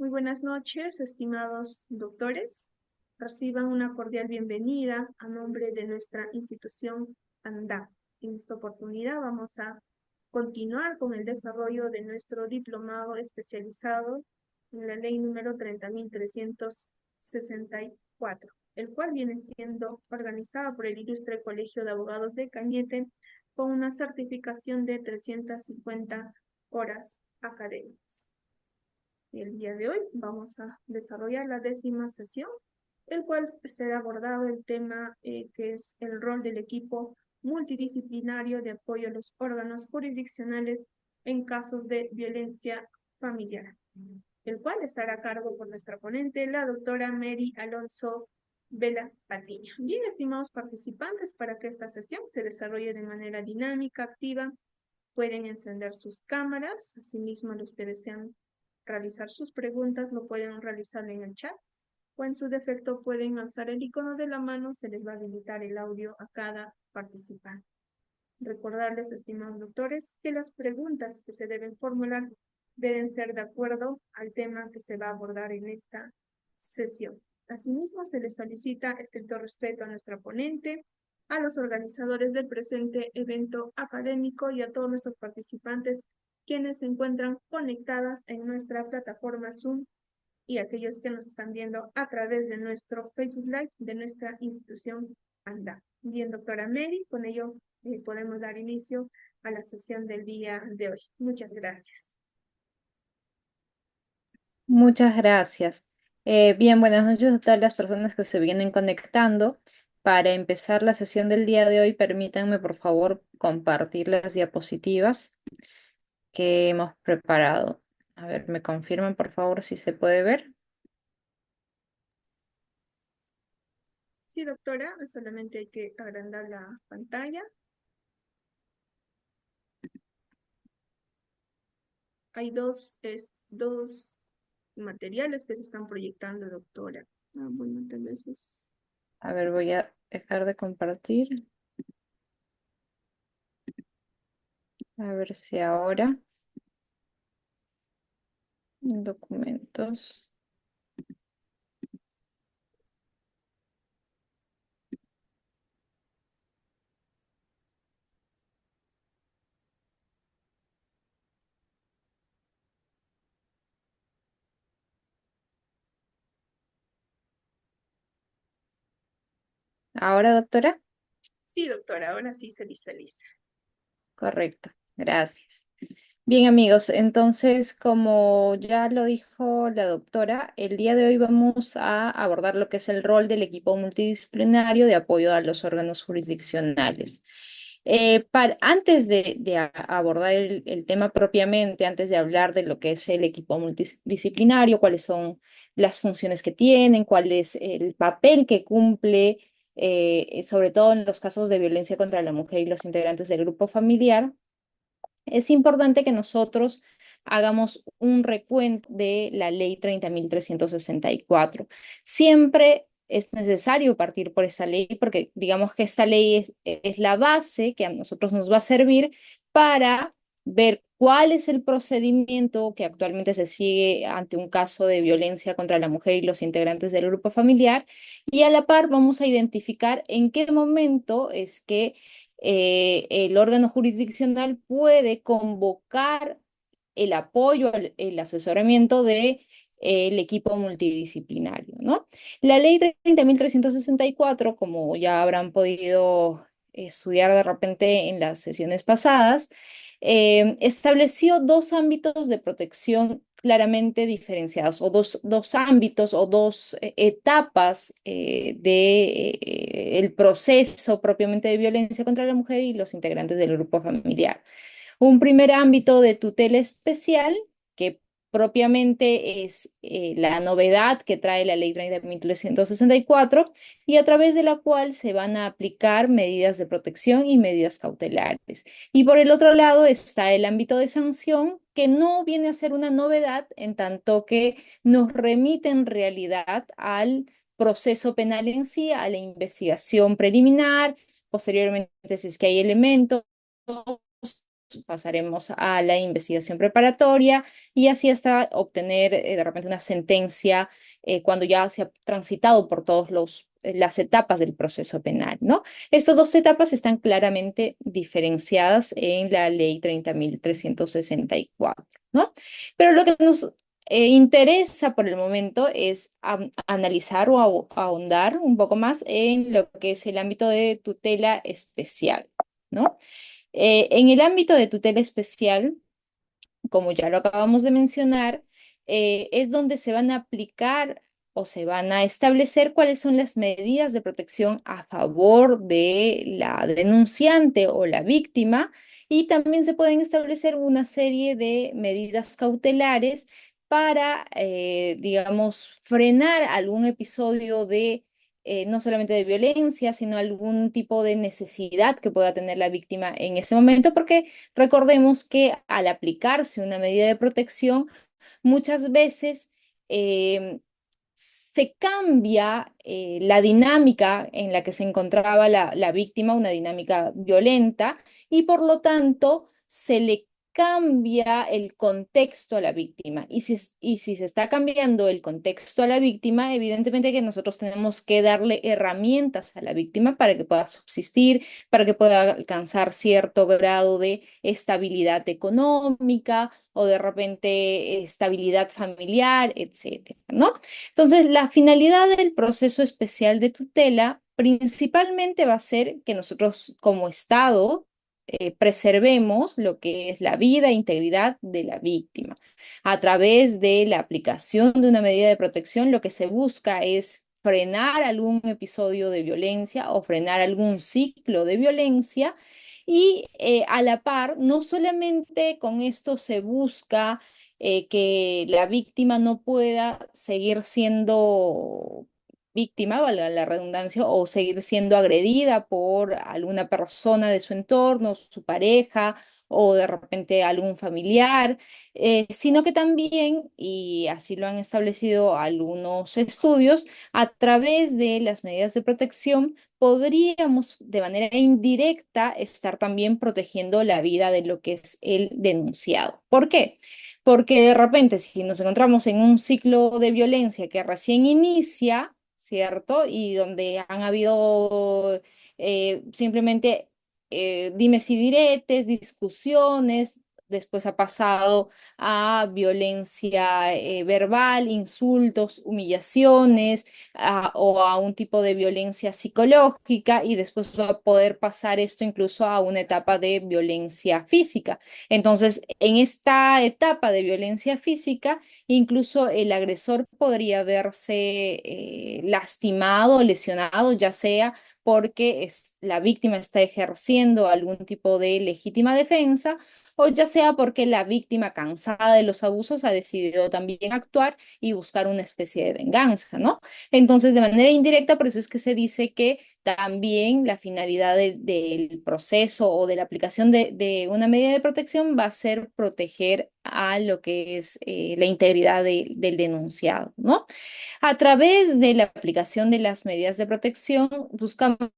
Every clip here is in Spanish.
Muy buenas noches, estimados doctores. Reciban una cordial bienvenida a nombre de nuestra institución ANDA. En esta oportunidad vamos a continuar con el desarrollo de nuestro diplomado especializado en la ley número 30.364, el cual viene siendo organizado por el Ilustre Colegio de Abogados de Cañete con una certificación de 350 horas académicas. El día de hoy vamos a desarrollar la 10ª sesión, el cual será abordado el tema que es el rol del equipo multidisciplinario de apoyo a los órganos jurisdiccionales en casos de violencia familiar, el cual estará a cargo por nuestra ponente, la doctora Mary Alonso Vela Patiño. Bien, estimados participantes, para que esta sesión se desarrolle de manera dinámica, activa, pueden encender sus cámaras. Asimismo, los que desean realizar sus preguntas lo pueden realizar en el chat o en su defecto pueden alzar el icono de la mano, se les va a habilitar el audio a cada participante. Recordarles, estimados doctores, que las preguntas que se deben formular deben ser de acuerdo al tema que se va a abordar en esta sesión. Asimismo, se les solicita estricto respeto a nuestra ponente, a los organizadores del presente evento académico y a todos nuestros participantes quienes se encuentran conectadas en nuestra plataforma Zoom y aquellos que nos están viendo a través de nuestro Facebook Live de nuestra institución ANDA. Bien, doctora Mary, con ello podemos dar inicio a la sesión del día de hoy. Muchas gracias. Muchas gracias. Bien, buenas noches a todas las personas que se vienen conectando. Para empezar la sesión del día de hoy, permítanme por favor compartir las diapositivas que hemos preparado. A ver, me confirman por favor si se puede ver. Sí, doctora, solamente hay que agrandar la pantalla. Hay dos materiales que se están proyectando, doctora. Bueno, tal vez es... A ver, voy a dejar de compartir. A ver si ahora. Documentos. Ahora, doctora. Sí, doctora, ahora sí se visualiza. Correcto, gracias. Bien, amigos, entonces, como ya lo dijo la doctora, el día de hoy vamos a abordar lo que es el rol del equipo multidisciplinario de apoyo a los órganos jurisdiccionales. Antes de abordar el tema propiamente, antes de hablar de lo que es el equipo multidisciplinario, cuáles son las funciones que tienen, cuál es el papel que cumple, sobre todo en los casos de violencia contra la mujer y los integrantes del grupo familiar, es importante que nosotros hagamos un recuento de la ley 30.364. Siempre es necesario partir por esta ley porque digamos que esta ley es la base que a nosotros nos va a servir para ver cuál es el procedimiento que actualmente se sigue ante un caso de violencia contra la mujer y los integrantes del grupo familiar, y a la par vamos a identificar en qué momento es que el órgano jurisdiccional puede convocar el apoyo, el asesoramiento de el equipo multidisciplinario, ¿no? La ley 30.364, como ya habrán podido estudiar de repente en las sesiones pasadas, estableció dos ámbitos de protección claramente diferenciados, o dos ámbitos o dos etapas de el proceso propiamente de violencia contra la mujer y los integrantes del grupo familiar. Un primer ámbito de tutela especial, que propiamente es la novedad que trae la ley 30.364 y a través de la cual se van a aplicar medidas de protección y medidas cautelares. Y por el otro lado está el ámbito de sanción, que no viene a ser una novedad en tanto que nos remite en realidad al proceso penal en sí, a la investigación preliminar, posteriormente si es que hay elementos pasaremos a la investigación preparatoria y así hasta obtener de repente una sentencia cuando ya se ha transitado por todos las etapas del proceso penal, ¿no? Estas dos etapas están claramente diferenciadas en la ley 30.364, ¿no? Pero lo que nos interesa por el momento es analizar o ahondar un poco más en lo que es el ámbito de tutela especial, ¿no? En el ámbito de tutela especial, como ya lo acabamos de mencionar, es donde se van a aplicar o se van a establecer cuáles son las medidas de protección a favor de la denunciante o la víctima y también se pueden establecer una serie de medidas cautelares para, digamos, frenar algún episodio de no solamente de violencia, sino algún tipo de necesidad que pueda tener la víctima en ese momento, porque recordemos que al aplicarse una medida de protección, muchas veces se cambia la dinámica en la que se encontraba la víctima, una dinámica violenta, y por lo tanto se le cambia el contexto a la víctima. Y si se está cambiando el contexto a la víctima, evidentemente que nosotros tenemos que darle herramientas a la víctima para que pueda subsistir, para que pueda alcanzar cierto grado de estabilidad económica o de repente estabilidad familiar, etcétera, ¿no? Entonces, la finalidad del proceso especial de tutela principalmente va a ser que nosotros como Estado preservemos lo que es la vida e integridad de la víctima. A través de la aplicación de una medida de protección, lo que se busca es frenar algún episodio de violencia o frenar algún ciclo de violencia y a la par, no solamente con esto se busca que la víctima no pueda seguir siendo víctima, valga la redundancia, o seguir siendo agredida por alguna persona de su entorno, su pareja o de repente algún familiar, sino que también, y así lo han establecido algunos estudios, a través de las medidas de protección podríamos de manera indirecta estar también protegiendo la vida de lo que es el denunciado. ¿Por qué? Porque de repente, si nos encontramos en un ciclo de violencia que recién inicia, ¿cierto? Y donde han habido simplemente dimes y diretes, discusiones, después ha pasado a violencia verbal, insultos, humillaciones, o a un tipo de violencia psicológica y después va a poder pasar esto incluso a una etapa de violencia física. Entonces, en esta etapa de violencia física, incluso el agresor podría verse lastimado, lesionado, ya sea porque la víctima está ejerciendo algún tipo de legítima defensa o ya sea porque la víctima, cansada de los abusos, ha decidido también actuar y buscar una especie de venganza, ¿no? Entonces, de manera indirecta, por eso es que se dice que también la finalidad del proceso o de la aplicación de una medida de protección va a ser proteger a lo que es la integridad del denunciado, ¿no? A través de la aplicación de las medidas de protección, buscamos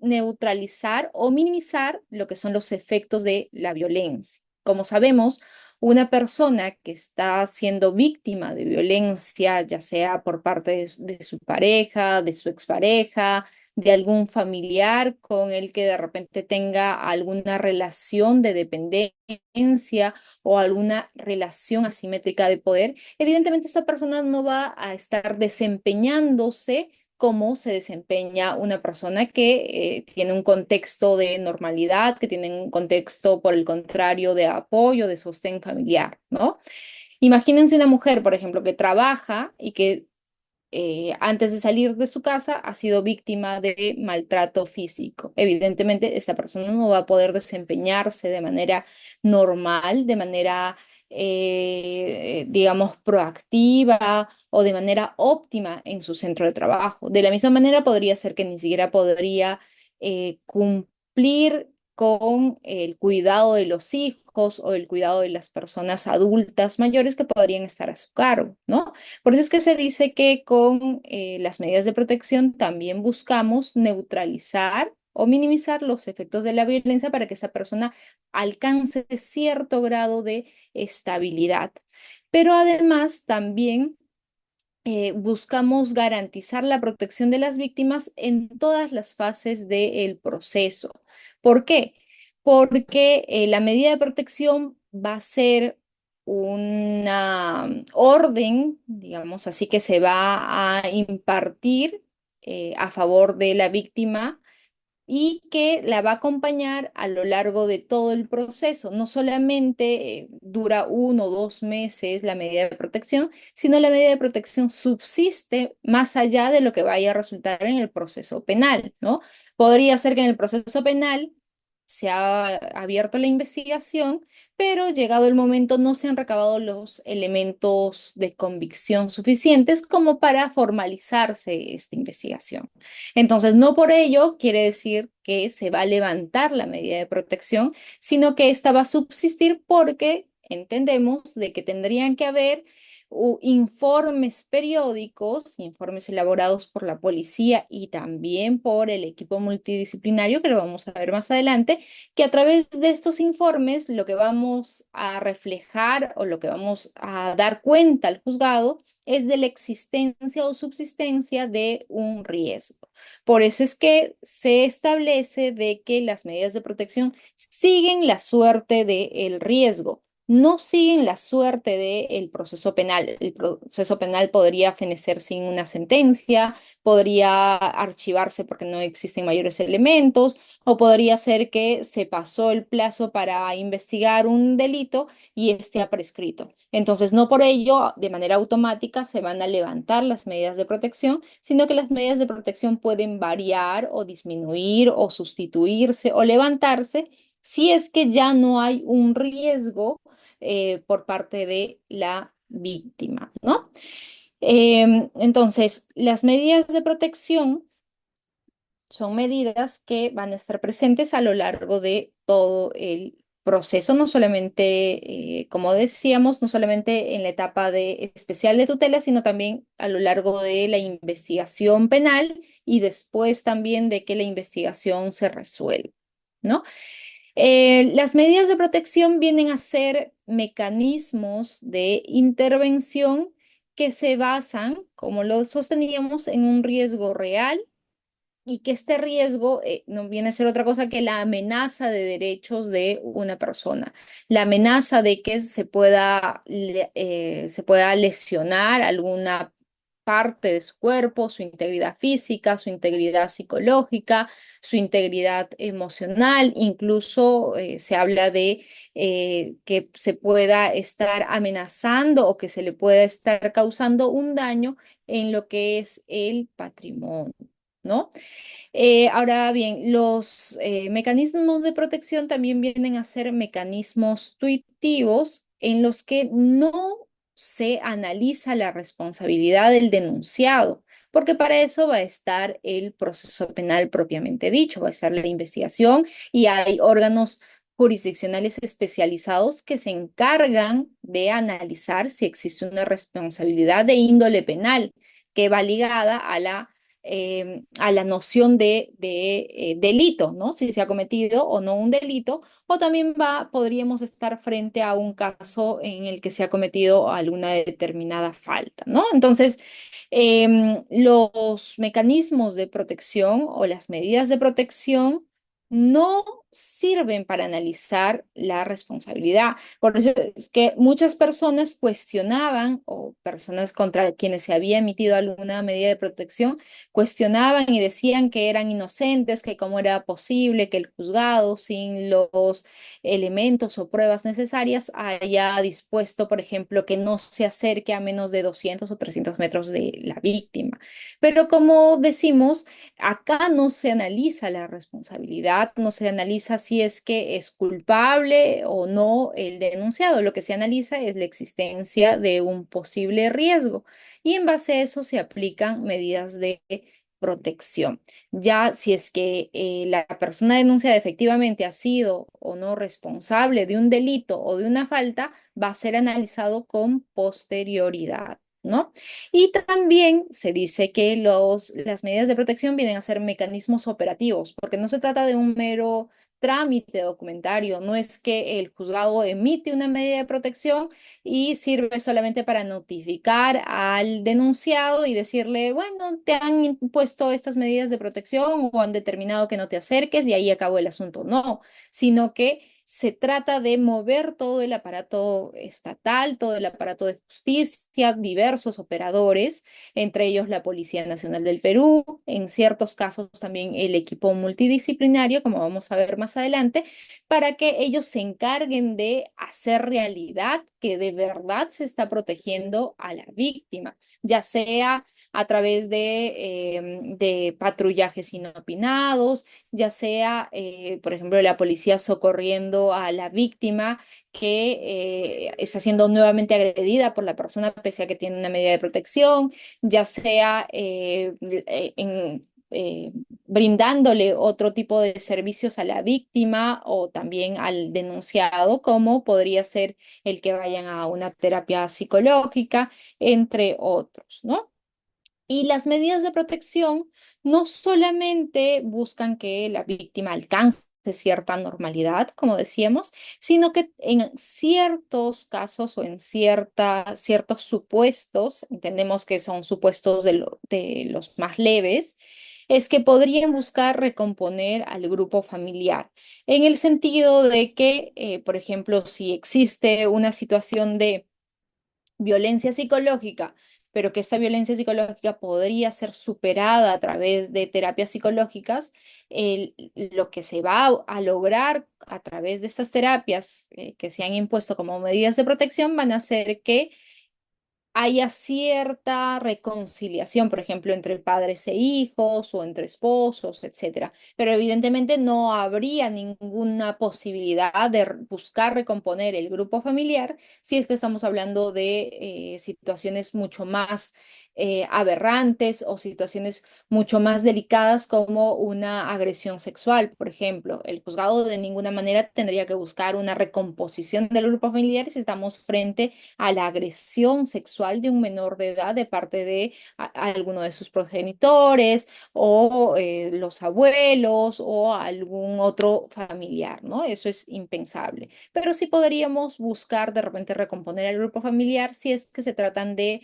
neutralizar o minimizar lo que son los efectos de la violencia. Como sabemos, una persona que está siendo víctima de violencia, ya sea por parte de su pareja, de su expareja, de algún familiar con el que de repente tenga alguna relación de dependencia o alguna relación asimétrica de poder, evidentemente esta persona no va a estar desempeñándose cómo se desempeña una persona que tiene un contexto de normalidad, que tiene un contexto, por el contrario, de apoyo, de sostén familiar, ¿no? Imagínense una mujer, por ejemplo, que trabaja y que antes de salir de su casa ha sido víctima de maltrato físico. Evidentemente, esta persona no va a poder desempeñarse de manera normal, de manera, digamos, proactiva o de manera óptima en su centro de trabajo. De la misma manera, podría ser que ni siquiera podría cumplir con el cuidado de los hijos o el cuidado de las personas adultas mayores que podrían estar a su cargo, ¿no? Por eso es que se dice que con las medidas de protección también buscamos neutralizar o minimizar los efectos de la violencia para que esa persona alcance cierto grado de estabilidad. Pero además también buscamos garantizar la protección de las víctimas en todas las fases del proceso. ¿Por qué? Porque la medida de protección va a ser una orden, digamos así, que se va a impartir a favor de la víctima y que la va a acompañar a lo largo de todo el proceso. No solamente dura 1 o 2 meses la medida de protección, sino la medida de protección subsiste más allá de lo que vaya a resultar en el proceso penal, ¿no? Podría ser que en el proceso penal se ha abierto la investigación, pero llegado el momento no se han recabado los elementos de convicción suficientes como para formalizarse esta investigación. Entonces, no por ello quiere decir que se va a levantar la medida de protección, sino que esta va a subsistir porque entendemos de que tendrían que haber informes periódicos, informes elaborados por la policía y también por el equipo multidisciplinario, que lo vamos a ver más adelante, que a través de estos informes lo que vamos a reflejar o lo que vamos a dar cuenta al juzgado es de la existencia o subsistencia de un riesgo. Por eso es que se establece de que las medidas de protección siguen la suerte del riesgo, no siguen la suerte del proceso penal. El proceso penal podría fenecer sin una sentencia, podría archivarse porque no existen mayores elementos, o podría ser que se pasó el plazo para investigar un delito y esté prescrito. Entonces, no por ello, de manera automática, se van a levantar las medidas de protección, sino que las medidas de protección pueden variar o disminuir o sustituirse o levantarse si es que ya no hay un riesgo por parte de la víctima, ¿no? Entonces, las medidas de protección son medidas que van a estar presentes a lo largo de todo el proceso, no solamente, como decíamos, no solamente en la etapa de especial de tutela, sino también a lo largo de la investigación penal y después también de que la investigación se resuelva, ¿no? Las medidas de protección vienen a ser mecanismos de intervención que se basan, como lo sosteníamos, en un riesgo real y que este riesgo no viene a ser otra cosa que la amenaza de derechos de una persona, la amenaza de que se pueda lesionar alguna parte de su cuerpo, su integridad física, su integridad psicológica, su integridad emocional, incluso se habla de que se pueda estar amenazando o que se le pueda estar causando un daño en lo que es el patrimonio, ¿no? Ahora bien, los mecanismos de protección también vienen a ser mecanismos tuitivos en los que no se analiza la responsabilidad del denunciado, porque para eso va a estar el proceso penal propiamente dicho, va a estar la investigación y hay órganos jurisdiccionales especializados que se encargan de analizar si existe una responsabilidad de índole penal que va ligada a la noción de delito, ¿no? Si se ha cometido o no un delito, o también podríamos estar frente a un caso en el que se ha cometido alguna determinada falta, ¿no? Entonces, los mecanismos de protección o las medidas de protección no sirven para analizar la responsabilidad. Por eso es que muchas personas cuestionaban, o personas contra quienes se había emitido alguna medida de protección, cuestionaban y decían que eran inocentes, que cómo era posible que el juzgado, sin los elementos o pruebas necesarias, haya dispuesto, por ejemplo, que no se acerque a menos de 200 o 300 metros de la víctima. Pero como decimos, acá no se analiza la responsabilidad, no se analiza si es que es culpable o no el denunciado. Lo que se analiza es la existencia de un posible riesgo y en base a eso se aplican medidas de protección. Ya si es que la persona denunciada efectivamente ha sido o no responsable de un delito o de una falta, va a ser analizado con posterioridad. ¿no? Y también se dice que las medidas de protección vienen a ser mecanismos operativos, porque no se trata de un mero trámite documentario, no es que el juzgado emite una medida de protección y sirve solamente para notificar al denunciado y decirle, bueno, te han impuesto estas medidas de protección o han determinado que no te acerques y ahí acabó el asunto. No, sino que se trata de mover todo el aparato estatal, todo el aparato de justicia, diversos operadores, entre ellos la Policía Nacional del Perú, en ciertos casos también el equipo multidisciplinario, como vamos a ver más adelante, para que ellos se encarguen de hacer realidad que de verdad se está protegiendo a la víctima, ya sea a través de patrullajes inopinados, ya sea, por ejemplo, la policía socorriendo a la víctima que está siendo nuevamente agredida por la persona pese a que tiene una medida de protección, ya sea brindándole otro tipo de servicios a la víctima o también al denunciado, como podría ser el que vayan a una terapia psicológica, entre otros, ¿no? Y las medidas de protección no solamente buscan que la víctima alcance cierta normalidad, como decíamos, sino que en ciertos casos o en ciertos supuestos, entendemos que son supuestos de los más leves, es que podrían buscar recomponer al grupo familiar, en el sentido de que, por ejemplo, si existe una situación de violencia psicológica, pero que esta violencia psicológica podría ser superada a través de terapias psicológicas, lo que se va a lograr a través de estas terapias que se han impuesto como medidas de protección van a hacer que haya cierta reconciliación, por ejemplo, entre padres e hijos o entre esposos, etcétera. Pero evidentemente no habría ninguna posibilidad de buscar recomponer el grupo familiar si es que estamos hablando de situaciones mucho más aberrantes o situaciones mucho más delicadas como una agresión sexual, por ejemplo. El juzgado de ninguna manera tendría que buscar una recomposición del grupo familiar si estamos frente a la agresión sexual de un menor de edad de parte de alguno de sus progenitores o los abuelos o algún otro familiar, ¿no? Eso es impensable. Pero sí podríamos buscar de repente recomponer el grupo familiar si es que se tratan de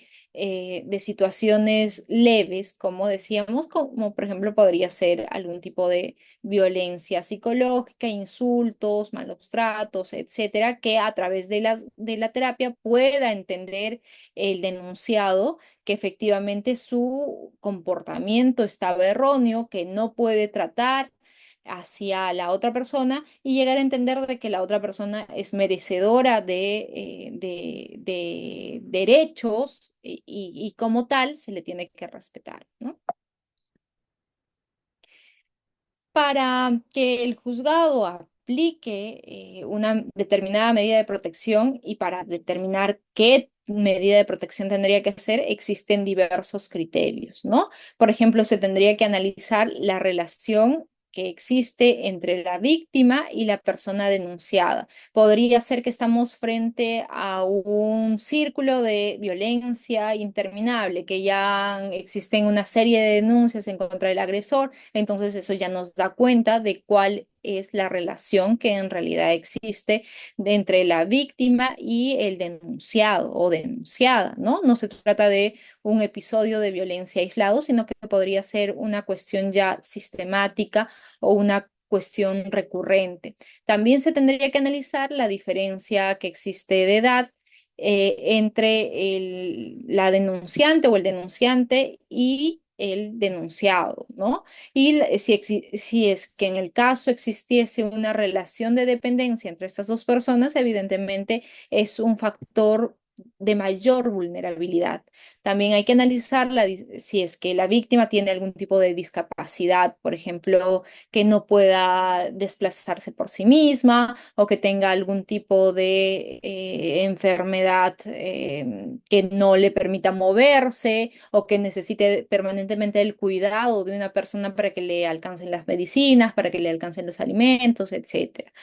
situaciones leves, como decíamos, como por ejemplo podría ser algún tipo de violencia psicológica, insultos, malos tratos, etcétera, que a través de la terapia pueda entender el denunciado que efectivamente su comportamiento estaba erróneo, que no puede tratar hacia la otra persona y llegar a entender de que la otra persona es merecedora de derechos y como tal se le tiene que respetar, ¿no? Para que el juzgado aplique una determinada medida de protección y para determinar qué medida de protección tendría que hacer, existen diversos criterios, ¿no? Por ejemplo, se tendría que analizar la relación que existe entre la víctima y la persona denunciada. Podría ser que estamos frente a un círculo de violencia interminable, que ya existen una serie de denuncias en contra del agresor, entonces eso ya nos da cuenta de cuál es la relación que en realidad existe entre la víctima y el denunciado o denunciada, ¿no? No se trata de un episodio de violencia aislado, sino que podría ser una cuestión ya sistemática o una cuestión recurrente. También se tendría que analizar la diferencia que existe de edad entre la denunciante o el denunciante y el denunciado, ¿no? Y si es que en el caso existiese una relación de dependencia entre estas dos personas, evidentemente es un factor de mayor vulnerabilidad. También hay que analizar si es que la víctima tiene algún tipo de discapacidad, por ejemplo, que no pueda desplazarse por sí misma o que tenga algún tipo de enfermedad que no le permita moverse o que necesite permanentemente el cuidado de una persona para que le alcancen las medicinas, para que le alcancen los alimentos, etcétera.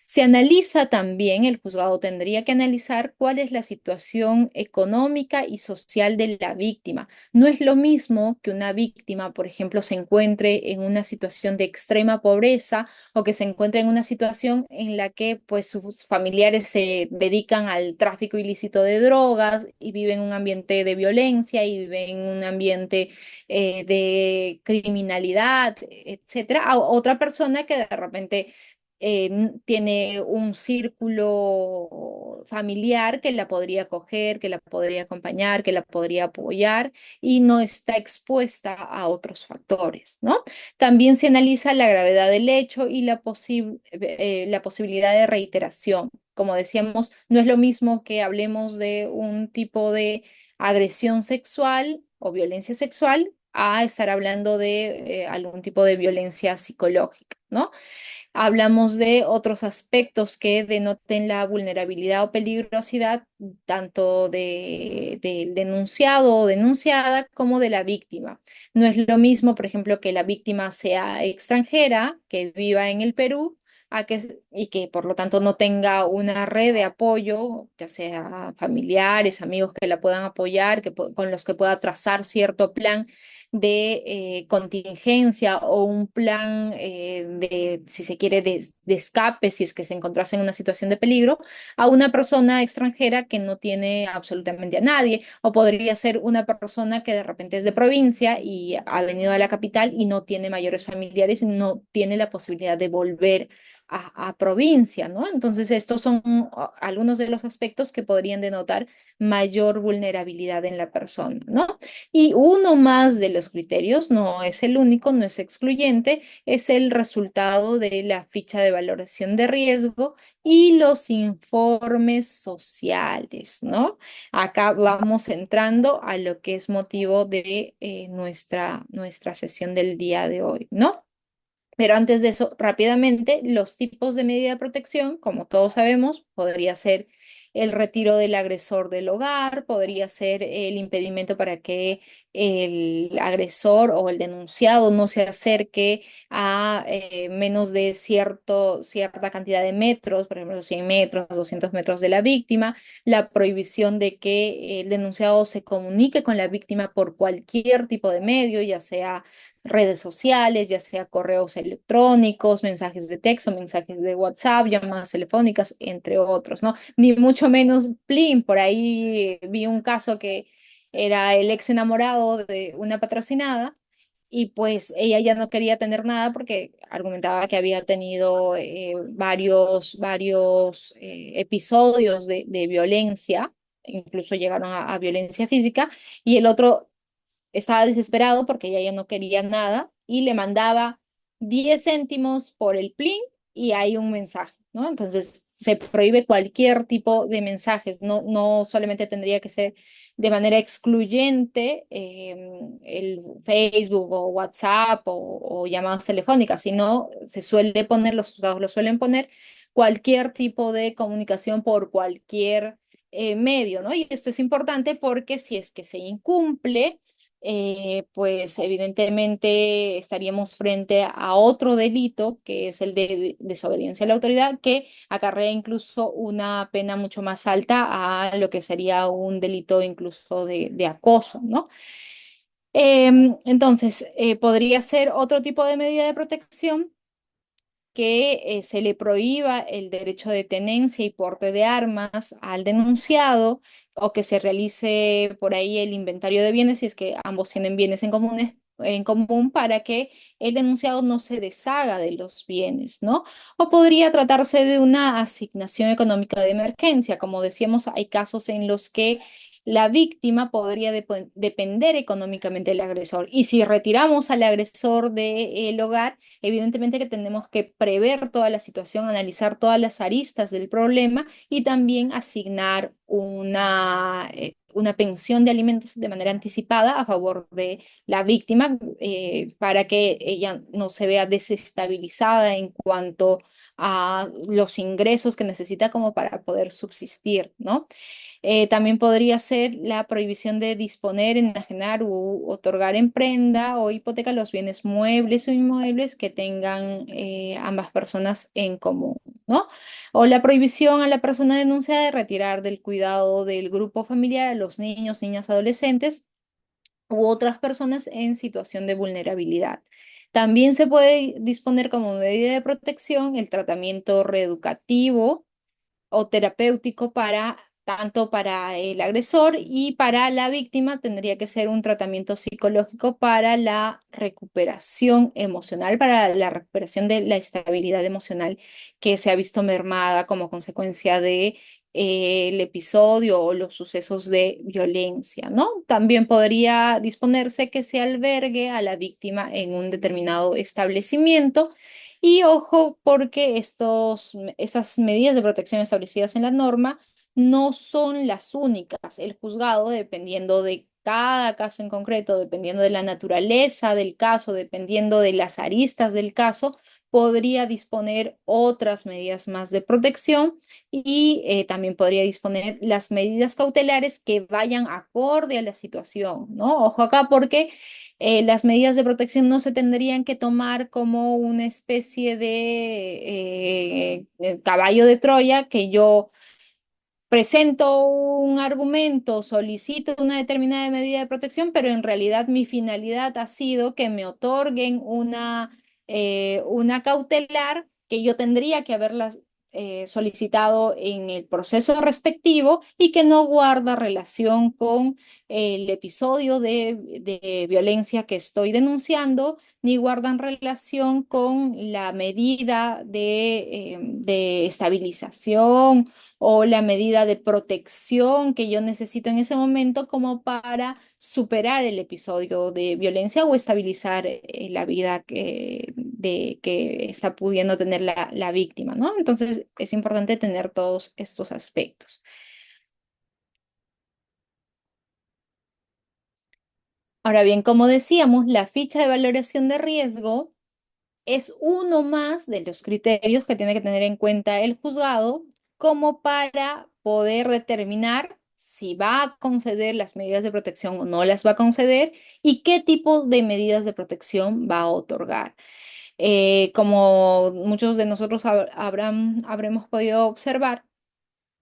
Se analiza también, el juzgado tendría que analizar cuál es la situación económica y social de la víctima. No es lo mismo que una víctima, por ejemplo, se encuentre en una situación de extrema pobreza o que se encuentre en una situación en la que pues sus familiares se dedican al tráfico ilícito de drogas y viven en un ambiente de violencia y viven en un ambiente de criminalidad, etcétera, a otra persona que de repente tiene un círculo familiar que la podría acoger, que la podría acompañar, que la podría apoyar y no está expuesta a otros factores, ¿no? También se analiza la gravedad del hecho y la posibilidad de reiteración. Como decíamos, no es lo mismo que hablemos de un tipo de agresión sexual o violencia sexual a estar hablando de algún tipo de violencia psicológica, ¿no? Hablamos de otros aspectos que denoten la vulnerabilidad o peligrosidad tanto del denunciado o denunciada como de la víctima. No es lo mismo, por ejemplo, que la víctima sea extranjera, que viva en el Perú, y que por lo tanto no tenga una red de apoyo, ya sea familiares, amigos que la puedan apoyar, con los que pueda trazar cierto plan de contingencia o un plan de, si se quiere, de escape, si es que se encontrase en una situación de peligro, a una persona extranjera que no tiene absolutamente a nadie, o podría ser una persona que de repente es de provincia y ha venido a la capital y no tiene mayores familiares y no tiene la posibilidad de volver a provincia, ¿no? Entonces, estos son algunos de los aspectos que podrían denotar mayor vulnerabilidad en la persona, ¿no? Y uno más de los criterios, no es el único, no es excluyente, es el resultado de la ficha de valoración de riesgo y los informes sociales, ¿no? Acá vamos entrando a lo que es motivo de nuestra sesión del día de hoy, ¿no? Pero antes de eso, rápidamente, los tipos de medida de protección, como todos sabemos, podría ser el retiro del agresor del hogar, podría ser el impedimento para que el agresor o el denunciado no se acerque a menos de cierta cantidad de metros, por ejemplo, 100 metros, 200 metros de la víctima, la prohibición de que el denunciado se comunique con la víctima por cualquier tipo de medio, ya sea redes sociales, ya sea correos electrónicos, mensajes de texto, mensajes de WhatsApp, llamadas telefónicas, entre otros, ¿no? Ni mucho menos Plin. Por ahí vi un caso que era el ex enamorado de una patrocinada y pues ella ya no quería tener nada porque argumentaba que había tenido varios episodios de violencia, incluso llegaron a violencia física, y el otro estaba desesperado porque ella ya no quería nada y le mandaba 10 céntimos por el plin y hay un mensaje, ¿no? Entonces se prohíbe cualquier tipo de mensajes, no solamente tendría que ser de manera excluyente el Facebook o WhatsApp o llamadas telefónicas, sino se suele poner, los juzgados lo suelen poner, cualquier tipo de comunicación por cualquier medio, ¿no? Y esto es importante porque si es que se incumple, pues evidentemente estaríamos frente a otro delito, que es el de desobediencia a la autoridad, que acarrea incluso una pena mucho más alta a lo que sería un delito incluso de acoso, ¿no? Entonces, podría ser otro tipo de medida de protección que se le prohíba el derecho de tenencia y porte de armas al denunciado o que se realice por ahí el inventario de bienes si es que ambos tienen bienes en común para que el denunciado no se deshaga de los bienes, ¿no? O podría tratarse de una asignación económica de emergencia. Como decíamos, hay casos en los que la víctima podría depender económicamente del agresor. Y si retiramos al agresor del hogar, evidentemente que tenemos que prever toda la situación, analizar todas las aristas del problema y también asignar una pensión de alimentos de manera anticipada a favor de la víctima para que ella no se vea desestabilizada en cuanto a los ingresos que necesita como para poder subsistir, ¿no? También podría ser la prohibición de disponer, enajenar u otorgar en prenda o hipoteca los bienes muebles o inmuebles que tengan ambas personas en común, ¿no? O la prohibición a la persona denunciada de retirar del cuidado del grupo familiar a los niños, niñas, adolescentes u otras personas en situación de vulnerabilidad. También se puede disponer como medida de protección el tratamiento reeducativo o terapéutico para tanto para el agresor y para la víctima tendría que ser un tratamiento psicológico para la recuperación emocional, para la recuperación de la estabilidad emocional que se ha visto mermada como consecuencia de el episodio o los sucesos de violencia, ¿no? También podría disponerse que se albergue a la víctima en un determinado establecimiento y ojo, porque estas medidas de protección establecidas en la norma no son las únicas. El juzgado, dependiendo de cada caso en concreto, dependiendo de la naturaleza del caso, dependiendo de las aristas del caso, podría disponer otras medidas más de protección y también podría disponer las medidas cautelares que vayan acorde a la situación, ¿no? Ojo acá porque las medidas de protección no se tendrían que tomar como una especie de caballo de Troya que yo presento un argumento, solicito una determinada medida de protección, pero en realidad mi finalidad ha sido que me otorguen una cautelar que yo tendría que haberla solicitado en el proceso respectivo y que no guarda relación con el episodio de violencia que estoy denunciando, ni guardan relación con la medida de estabilización o la medida de protección que yo necesito en ese momento como para superar el episodio de violencia o estabilizar la vida que está pudiendo tener la víctima, ¿no? Entonces es importante tener todos estos aspectos. Ahora bien, como decíamos, la ficha de valoración de riesgo es uno más de los criterios que tiene que tener en cuenta el juzgado como para poder determinar si va a conceder las medidas de protección o no las va a conceder y qué tipo de medidas de protección va a otorgar. Como muchos de nosotros habremos podido observar,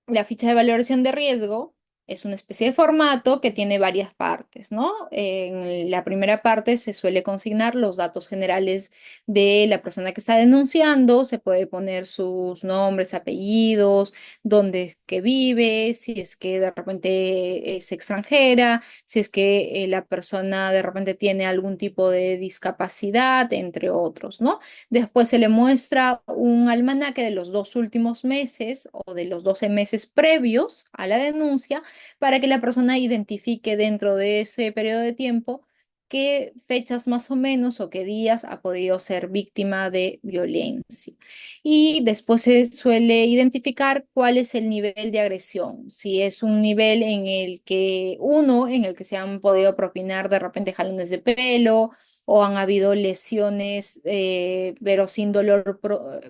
la ficha de valoración de riesgo es una especie de formato que tiene varias partes, ¿no? En la primera parte se suele consignar los datos generales de la persona que está denunciando, se puede poner sus nombres, apellidos, dónde es que vive, si es que de repente es extranjera, si es que la persona de repente tiene algún tipo de discapacidad, entre otros, ¿no? Después se le muestra un almanaque de los 2 últimos meses o de los 12 meses previos a la denuncia para que la persona identifique dentro de ese periodo de tiempo qué fechas más o menos o qué días ha podido ser víctima de violencia. Y después se suele identificar cuál es el nivel de agresión, si es un nivel en el que se han podido propinar de repente jalones de pelo o han habido lesiones, pero sin dolor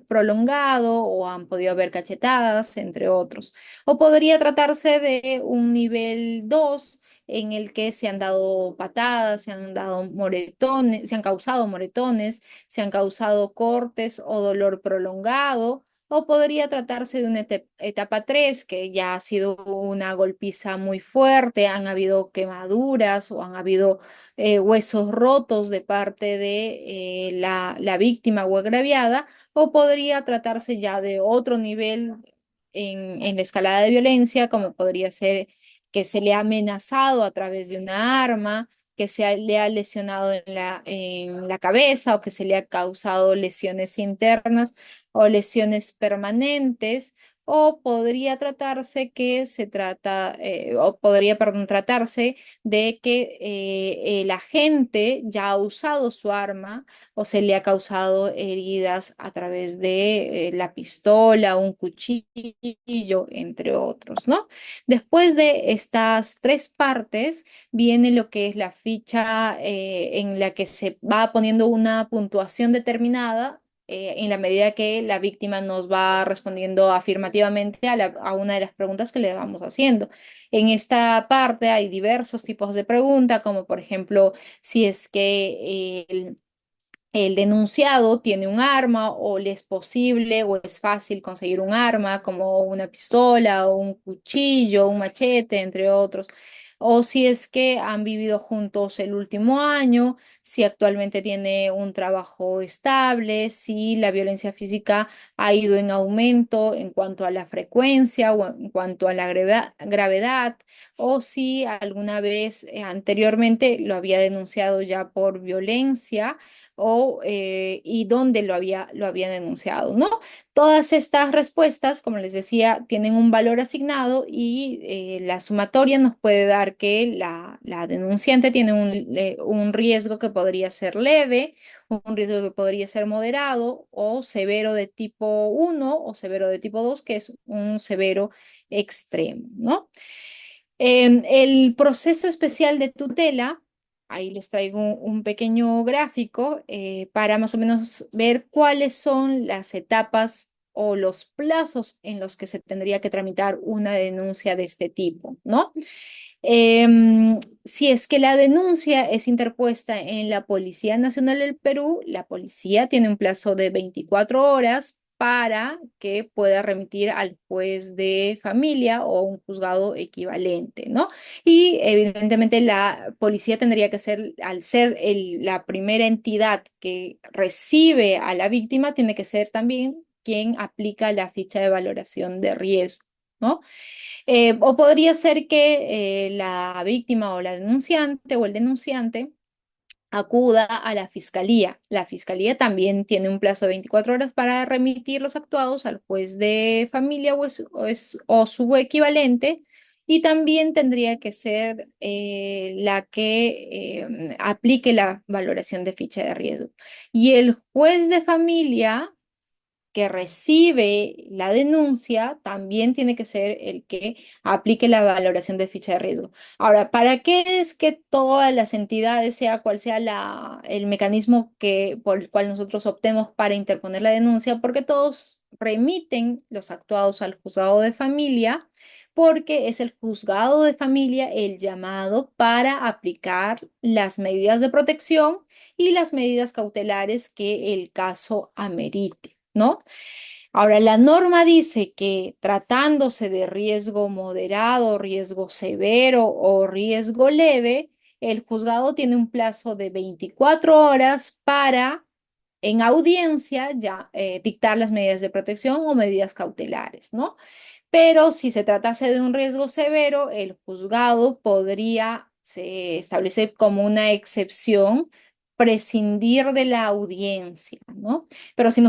prolongado, o han podido haber cachetadas, entre otros. O podría tratarse de un nivel 2 en el que se han dado patadas, se han dado moretones, se han causado moretones, se han causado cortes o dolor prolongado. O podría tratarse de una etapa 3 que ya ha sido una golpiza muy fuerte, han habido quemaduras o han habido huesos rotos de parte de la víctima o agraviada, o podría tratarse ya de otro nivel en la escalada de violencia, como podría ser que se le ha amenazado a través de una arma, que le ha lesionado en la cabeza o que se le ha causado lesiones internas o lesiones permanentes. O podría tratarse o podría, perdón, tratarse de que el agente ya ha usado su arma o se le ha causado heridas a través de la pistola, un cuchillo, entre otros, ¿no? Después de estas tres partes viene lo que es la ficha en la que se va poniendo una puntuación determinada en la medida que la víctima nos va respondiendo afirmativamente a una de las preguntas que le vamos haciendo. En esta parte hay diversos tipos de preguntas, como por ejemplo, si es que el denunciado tiene un arma o le es posible o es fácil conseguir un arma como una pistola o un cuchillo, un machete, entre otros. O si es que han vivido juntos el último año, si actualmente tiene un trabajo estable, si la violencia física ha ido en aumento en cuanto a la frecuencia o en cuanto a la gravedad, o si alguna vez anteriormente lo había denunciado ya por violencia y dónde lo había denunciado, ¿no? Todas estas respuestas, como les decía, tienen un valor asignado y la sumatoria nos puede dar que la denunciante tiene un riesgo que podría ser leve, un riesgo que podría ser moderado o severo de tipo 1 o severo de tipo 2, que es un severo extremo, ¿no? El proceso especial de tutela, ahí les traigo un pequeño gráfico para más o menos ver cuáles son las etapas o los plazos en los que se tendría que tramitar una denuncia de este tipo, ¿no? Si es que la denuncia es interpuesta en la Policía Nacional del Perú, la policía tiene un plazo de 24 horas para que pueda remitir al juez de familia o un juzgado equivalente, ¿no? Y evidentemente la policía tendría que ser, al ser la primera entidad que recibe a la víctima, tiene que ser también quien aplica la ficha de valoración de riesgo, ¿no? O podría ser que la víctima o la denunciante o el denunciante acuda a la fiscalía. La fiscalía también tiene un plazo de 24 horas para remitir los actuados al juez de familia o su equivalente. Y también tendría que ser la que aplique la valoración de ficha de riesgo. Y el juez de familia que recibe la denuncia también tiene que ser el que aplique la valoración de ficha de riesgo. Ahora, ¿para qué es que todas las entidades, sea cual sea el mecanismo por el cual nosotros optemos para interponer la denuncia? Porque todos remiten los actuados al juzgado de familia, porque es el juzgado de familia el llamado para aplicar las medidas de protección y las medidas cautelares que el caso amerite, ¿no? Ahora, la norma dice que tratándose de riesgo moderado, riesgo severo o riesgo leve, el juzgado tiene un plazo de 24 horas para, en audiencia, ya dictar las medidas de protección o medidas cautelares, ¿no? Pero si se tratase de un riesgo severo, el juzgado podría, se establece como una excepción, prescindir de la audiencia, ¿no? Pero si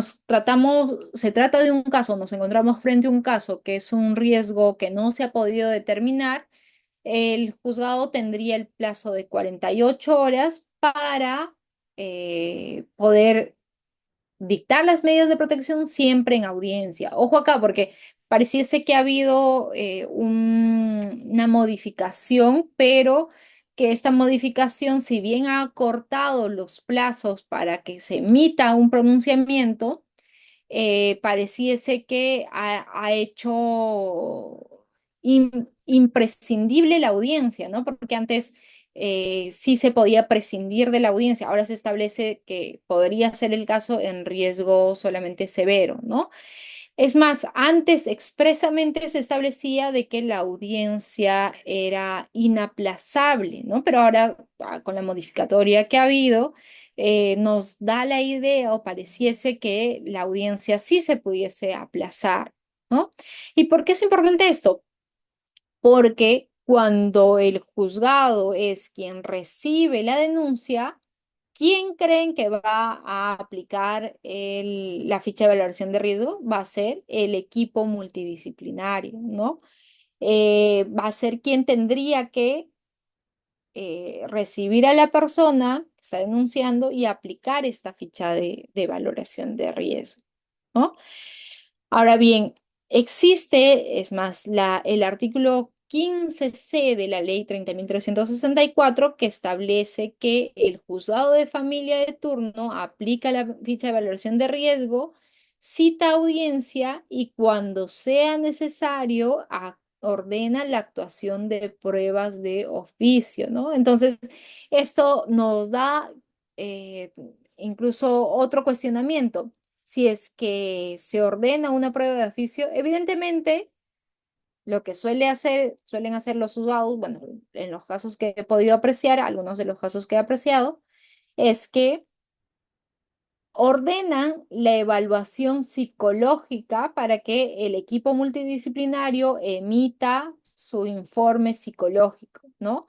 se trata de un caso, nos encontramos frente a un caso que es un riesgo que no se ha podido determinar, el juzgado tendría el plazo de 48 horas para poder dictar las medidas de protección siempre en audiencia. Ojo acá, porque pareciese que ha habido una modificación, pero que esta modificación, si bien ha acortado los plazos para que se emita un pronunciamiento, pareciese que ha hecho imprescindible la audiencia, ¿no? Porque antes sí se podía prescindir de la audiencia, ahora se establece que podría ser el caso en riesgo solamente severo, ¿no? Es más, antes expresamente se establecía de que la audiencia era inaplazable, ¿no? Pero ahora, con la modificatoria que ha habido, nos da la idea o pareciese que la audiencia sí se pudiese aplazar, ¿no? ¿Y por qué es importante esto? Porque cuando el juzgado es quien recibe la denuncia, ¿quién creen que va a aplicar la ficha de valoración de riesgo? Va a ser el equipo multidisciplinario, ¿no? Va a ser quien tendría que recibir a la persona que está denunciando y aplicar esta ficha de valoración de riesgo, ¿no? Ahora bien, existe, es más, el artículo 15C de la ley 30.364 que establece que el juzgado de familia de turno aplica la ficha de valoración de riesgo, cita audiencia y cuando sea necesario ordena la actuación de pruebas de oficio, ¿no? Entonces, esto nos da incluso otro cuestionamiento. Si es que se ordena una prueba de oficio, evidentemente lo que suelen hacer los juzgados, bueno, en los casos que he podido apreciar, algunos de los casos que he apreciado, es que ordenan la evaluación psicológica para que el equipo multidisciplinario emita su informe psicológico, ¿no?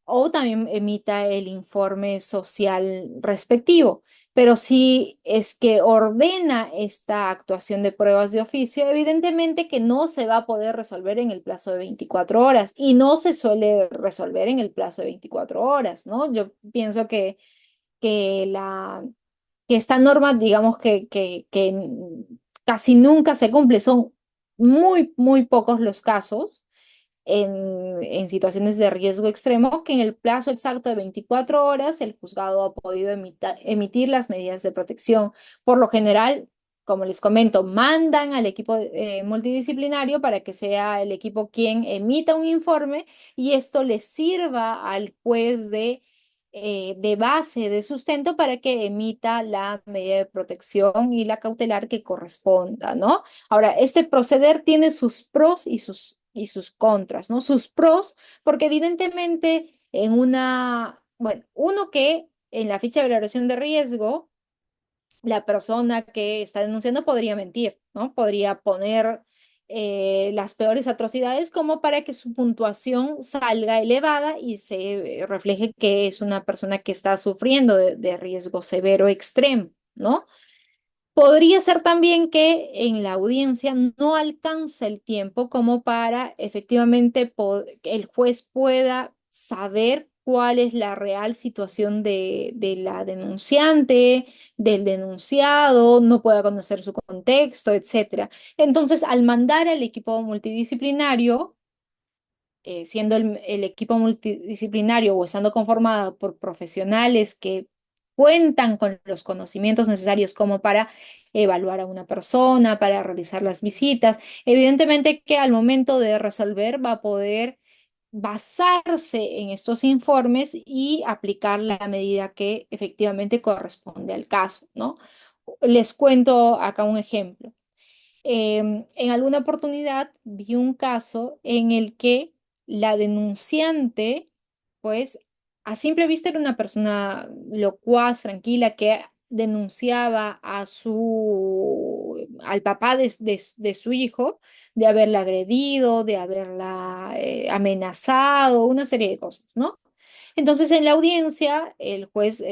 O también emita el informe social respectivo. Pero si es que ordena esta actuación de pruebas de oficio, evidentemente que no se va a poder resolver en el plazo de 24 horas y no se suele resolver en el plazo de 24 horas, ¿no? Yo pienso que, la, que esta norma, digamos que casi nunca se cumple, son muy, muy pocos los casos en situaciones de riesgo extremo, que en el plazo exacto de 24 horas el juzgado ha podido emitir las medidas de protección. Por lo general, como les comento, mandan al equipo multidisciplinario para que sea el equipo quien emita un informe y esto le sirva al juez de base, de sustento para que emita la medida de protección y la cautelar que corresponda, ¿no? Ahora, este proceder tiene sus pros y sus contras, ¿no? Sus pros, porque evidentemente bueno, uno que en la ficha de valoración de riesgo, la persona que está denunciando podría mentir, ¿no? Podría poner las peores atrocidades como para que su puntuación salga elevada y se refleje que es una persona que está sufriendo de riesgo severo extremo, ¿no? Podría ser también que en la audiencia no alcance el tiempo como para efectivamente que el juez pueda saber cuál es la real situación de la denunciante, del denunciado, no pueda conocer su contexto, etcétera. Entonces, al mandar al equipo multidisciplinario, siendo el equipo multidisciplinario o estando conformado por profesionales que cuentan con los conocimientos necesarios como para evaluar a una persona, para realizar las visitas, evidentemente que al momento de resolver va a poder basarse en estos informes y aplicar la medida que efectivamente corresponde al caso, ¿no? Les cuento acá un ejemplo. En alguna oportunidad vi un caso en el que la denunciante, pues, a simple vista era una persona locuaz, tranquila, que denunciaba al papá de su hijo de haberla agredido, de haberla amenazado, una serie de cosas, ¿no? Entonces, en la audiencia, el juez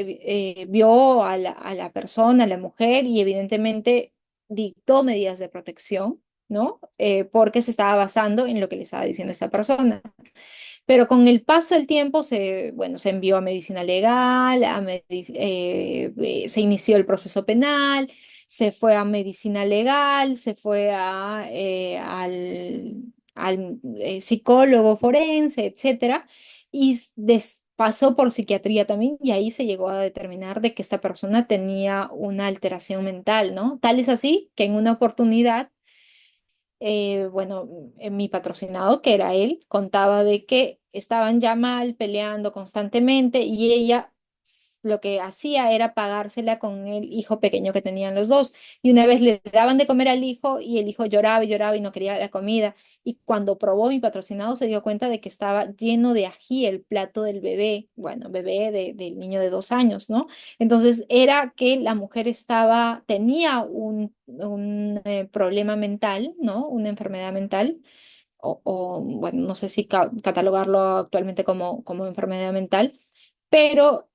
vio a la persona, a la mujer, y evidentemente dictó medidas de protección, ¿no? Porque se estaba basando en lo que le estaba diciendo esa persona. Pero con el paso del tiempo bueno, se envió a medicina legal, se inició el proceso penal, se fue a medicina legal, se fue al psicólogo forense, etcétera, y pasó por psiquiatría también, y ahí se llegó a determinar de que esta persona tenía una alteración mental, ¿no? Tal es así que en una oportunidad bueno, en mi patrocinado, que era él, contaba de que estaban ya mal, peleando constantemente y ella lo que hacía era pagársela con el hijo pequeño que tenían los dos. Y una vez le daban de comer al hijo y el hijo lloraba y no quería la comida. Y cuando probó mi patrocinado se dio cuenta de que estaba lleno de ají el plato del bebé, bueno, bebé del niño de 2 años, ¿no? Entonces era que la mujer tenía un problema mental, ¿no? Una enfermedad mental, bueno, no sé si catalogarlo actualmente como enfermedad mental, pero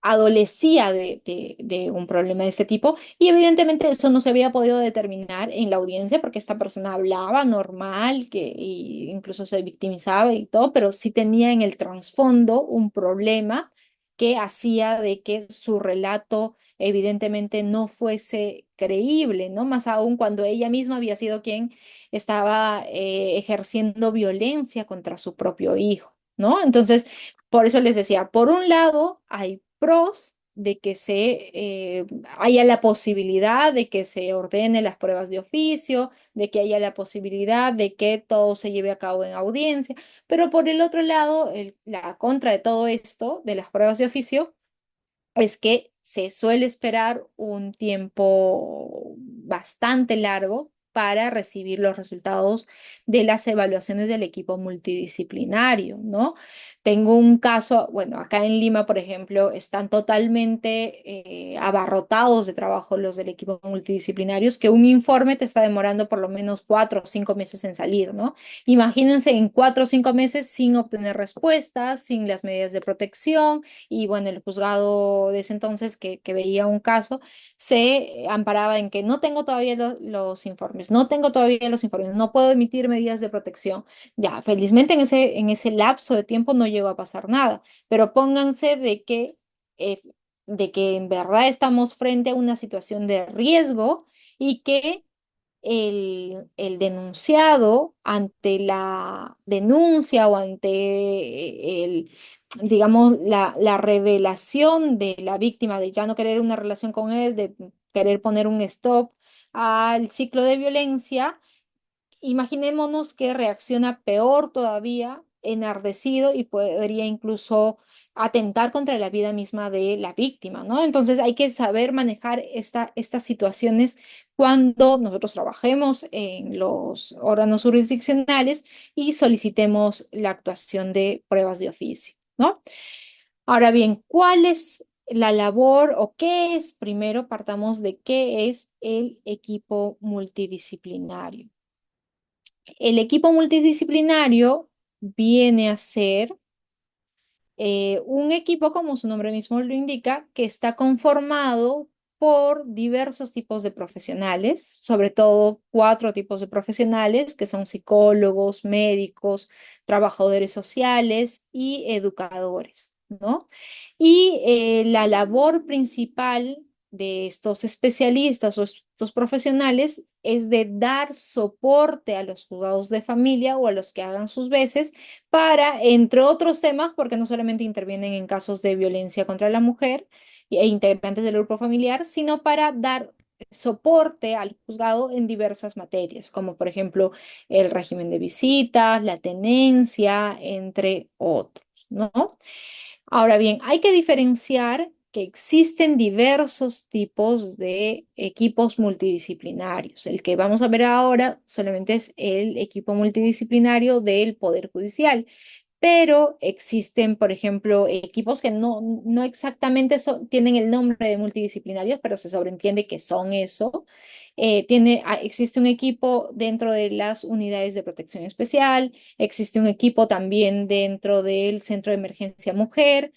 adolecía de un problema de este tipo y evidentemente eso no se había podido determinar en la audiencia porque esta persona hablaba normal, y incluso se victimizaba y todo, pero sí tenía en el trasfondo un problema que hacía de que su relato evidentemente no fuese creíble, ¿no? Más aún cuando ella misma había sido quien estaba ejerciendo violencia contra su propio hijo, ¿no? Entonces, por eso les decía, por un lado, hay pros de que haya la posibilidad de que se ordene las pruebas de oficio, de que haya la posibilidad de que todo se lleve a cabo en audiencia, pero por el otro lado, la contra de todo esto, de las pruebas de oficio, es que se suele esperar un tiempo bastante largo para recibir los resultados de las evaluaciones del equipo multidisciplinario, ¿no? Tengo un caso, bueno, acá en Lima, por ejemplo, están totalmente abarrotados de trabajo los del equipo multidisciplinarios, que un informe te está demorando por lo menos 4 o 5 meses en salir, ¿no? Imagínense en 4 o 5 meses sin obtener respuestas, sin las medidas de protección, y bueno, el juzgado de ese entonces que veía un caso se amparaba en que no tengo todavía los informes, no tengo todavía los informes, no puedo emitir medidas de protección. Ya, felizmente en ese lapso de tiempo no llegó a pasar nada, pero pónganse eh, de que en verdad estamos frente a una situación de riesgo y que el denunciado ante la denuncia o ante digamos, la revelación de la víctima de ya no querer una relación con él, de querer poner un stop al ciclo de violencia. Imaginémonos que reacciona peor todavía, enardecido y podría incluso atentar contra la vida misma de la víctima, ¿no? Entonces hay que saber manejar estas situaciones cuando nosotros trabajemos en los órganos jurisdiccionales y solicitemos la actuación de pruebas de oficio, ¿no? Ahora bien, ¿cuál es la labor o qué es? Primero partamos de qué es el equipo multidisciplinario. El equipo multidisciplinario viene a ser un equipo, como su nombre mismo lo indica, que está conformado por diversos tipos de profesionales, sobre todo 4 tipos de profesionales, que son psicólogos, médicos, trabajadores sociales y educadores, ¿no? Y la labor principal de estos especialistas o estos profesionales es de dar soporte a los juzgados de familia o a los que hagan sus veces para, entre otros temas, porque no solamente intervienen en casos de violencia contra la mujer e integrantes del grupo familiar, sino para dar soporte al juzgado en diversas materias, como por ejemplo el régimen de visitas, la tenencia, entre otros, ¿no? Ahora bien, hay que diferenciar que existen diversos tipos de equipos multidisciplinarios. El que vamos a ver ahora solamente es el equipo multidisciplinario del Poder Judicial, pero existen, por ejemplo, equipos que no exactamente tienen el nombre de multidisciplinarios, pero se sobreentiende que son eso. Existe un equipo dentro de las unidades de protección especial, existe un equipo también dentro del Centro de Emergencia Mujer.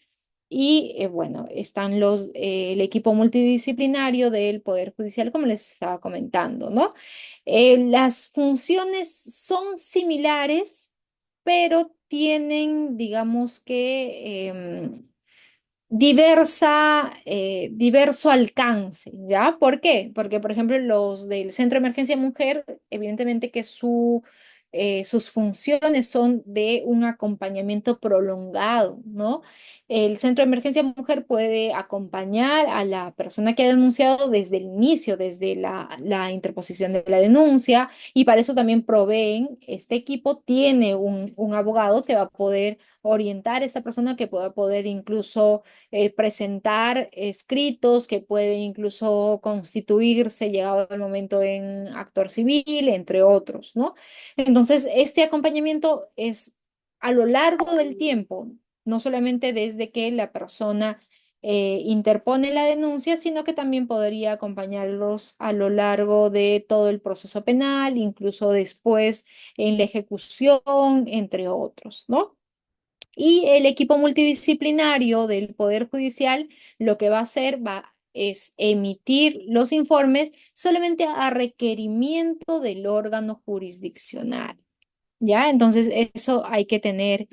Y bueno, están el equipo multidisciplinario del Poder Judicial, como les estaba comentando, ¿no? Las funciones son similares, pero tienen, digamos que, diverso alcance, ¿ya? ¿Por qué? Porque, por ejemplo, los del Centro de Emergencia Mujer, evidentemente que sus funciones son de un acompañamiento prolongado, ¿no? El Centro de Emergencia Mujer puede acompañar a la persona que ha denunciado desde el inicio, desde la interposición de la denuncia, y para eso también proveen, este equipo tiene un abogado que va a poder orientar a esta persona, que pueda poder incluso presentar escritos, que puede incluso constituirse, llegado el momento, en actor civil, entre otros, ¿no? Entonces, este acompañamiento es a lo largo del tiempo, no solamente desde que la persona interpone la denuncia, sino que también podría acompañarlos a lo largo de todo el proceso penal, incluso después en la ejecución, entre otros, ¿no? Y el equipo multidisciplinario del Poder Judicial lo que va a hacer es emitir los informes solamente a requerimiento del órgano jurisdiccional, ¿ya? Entonces eso hay que tenerlo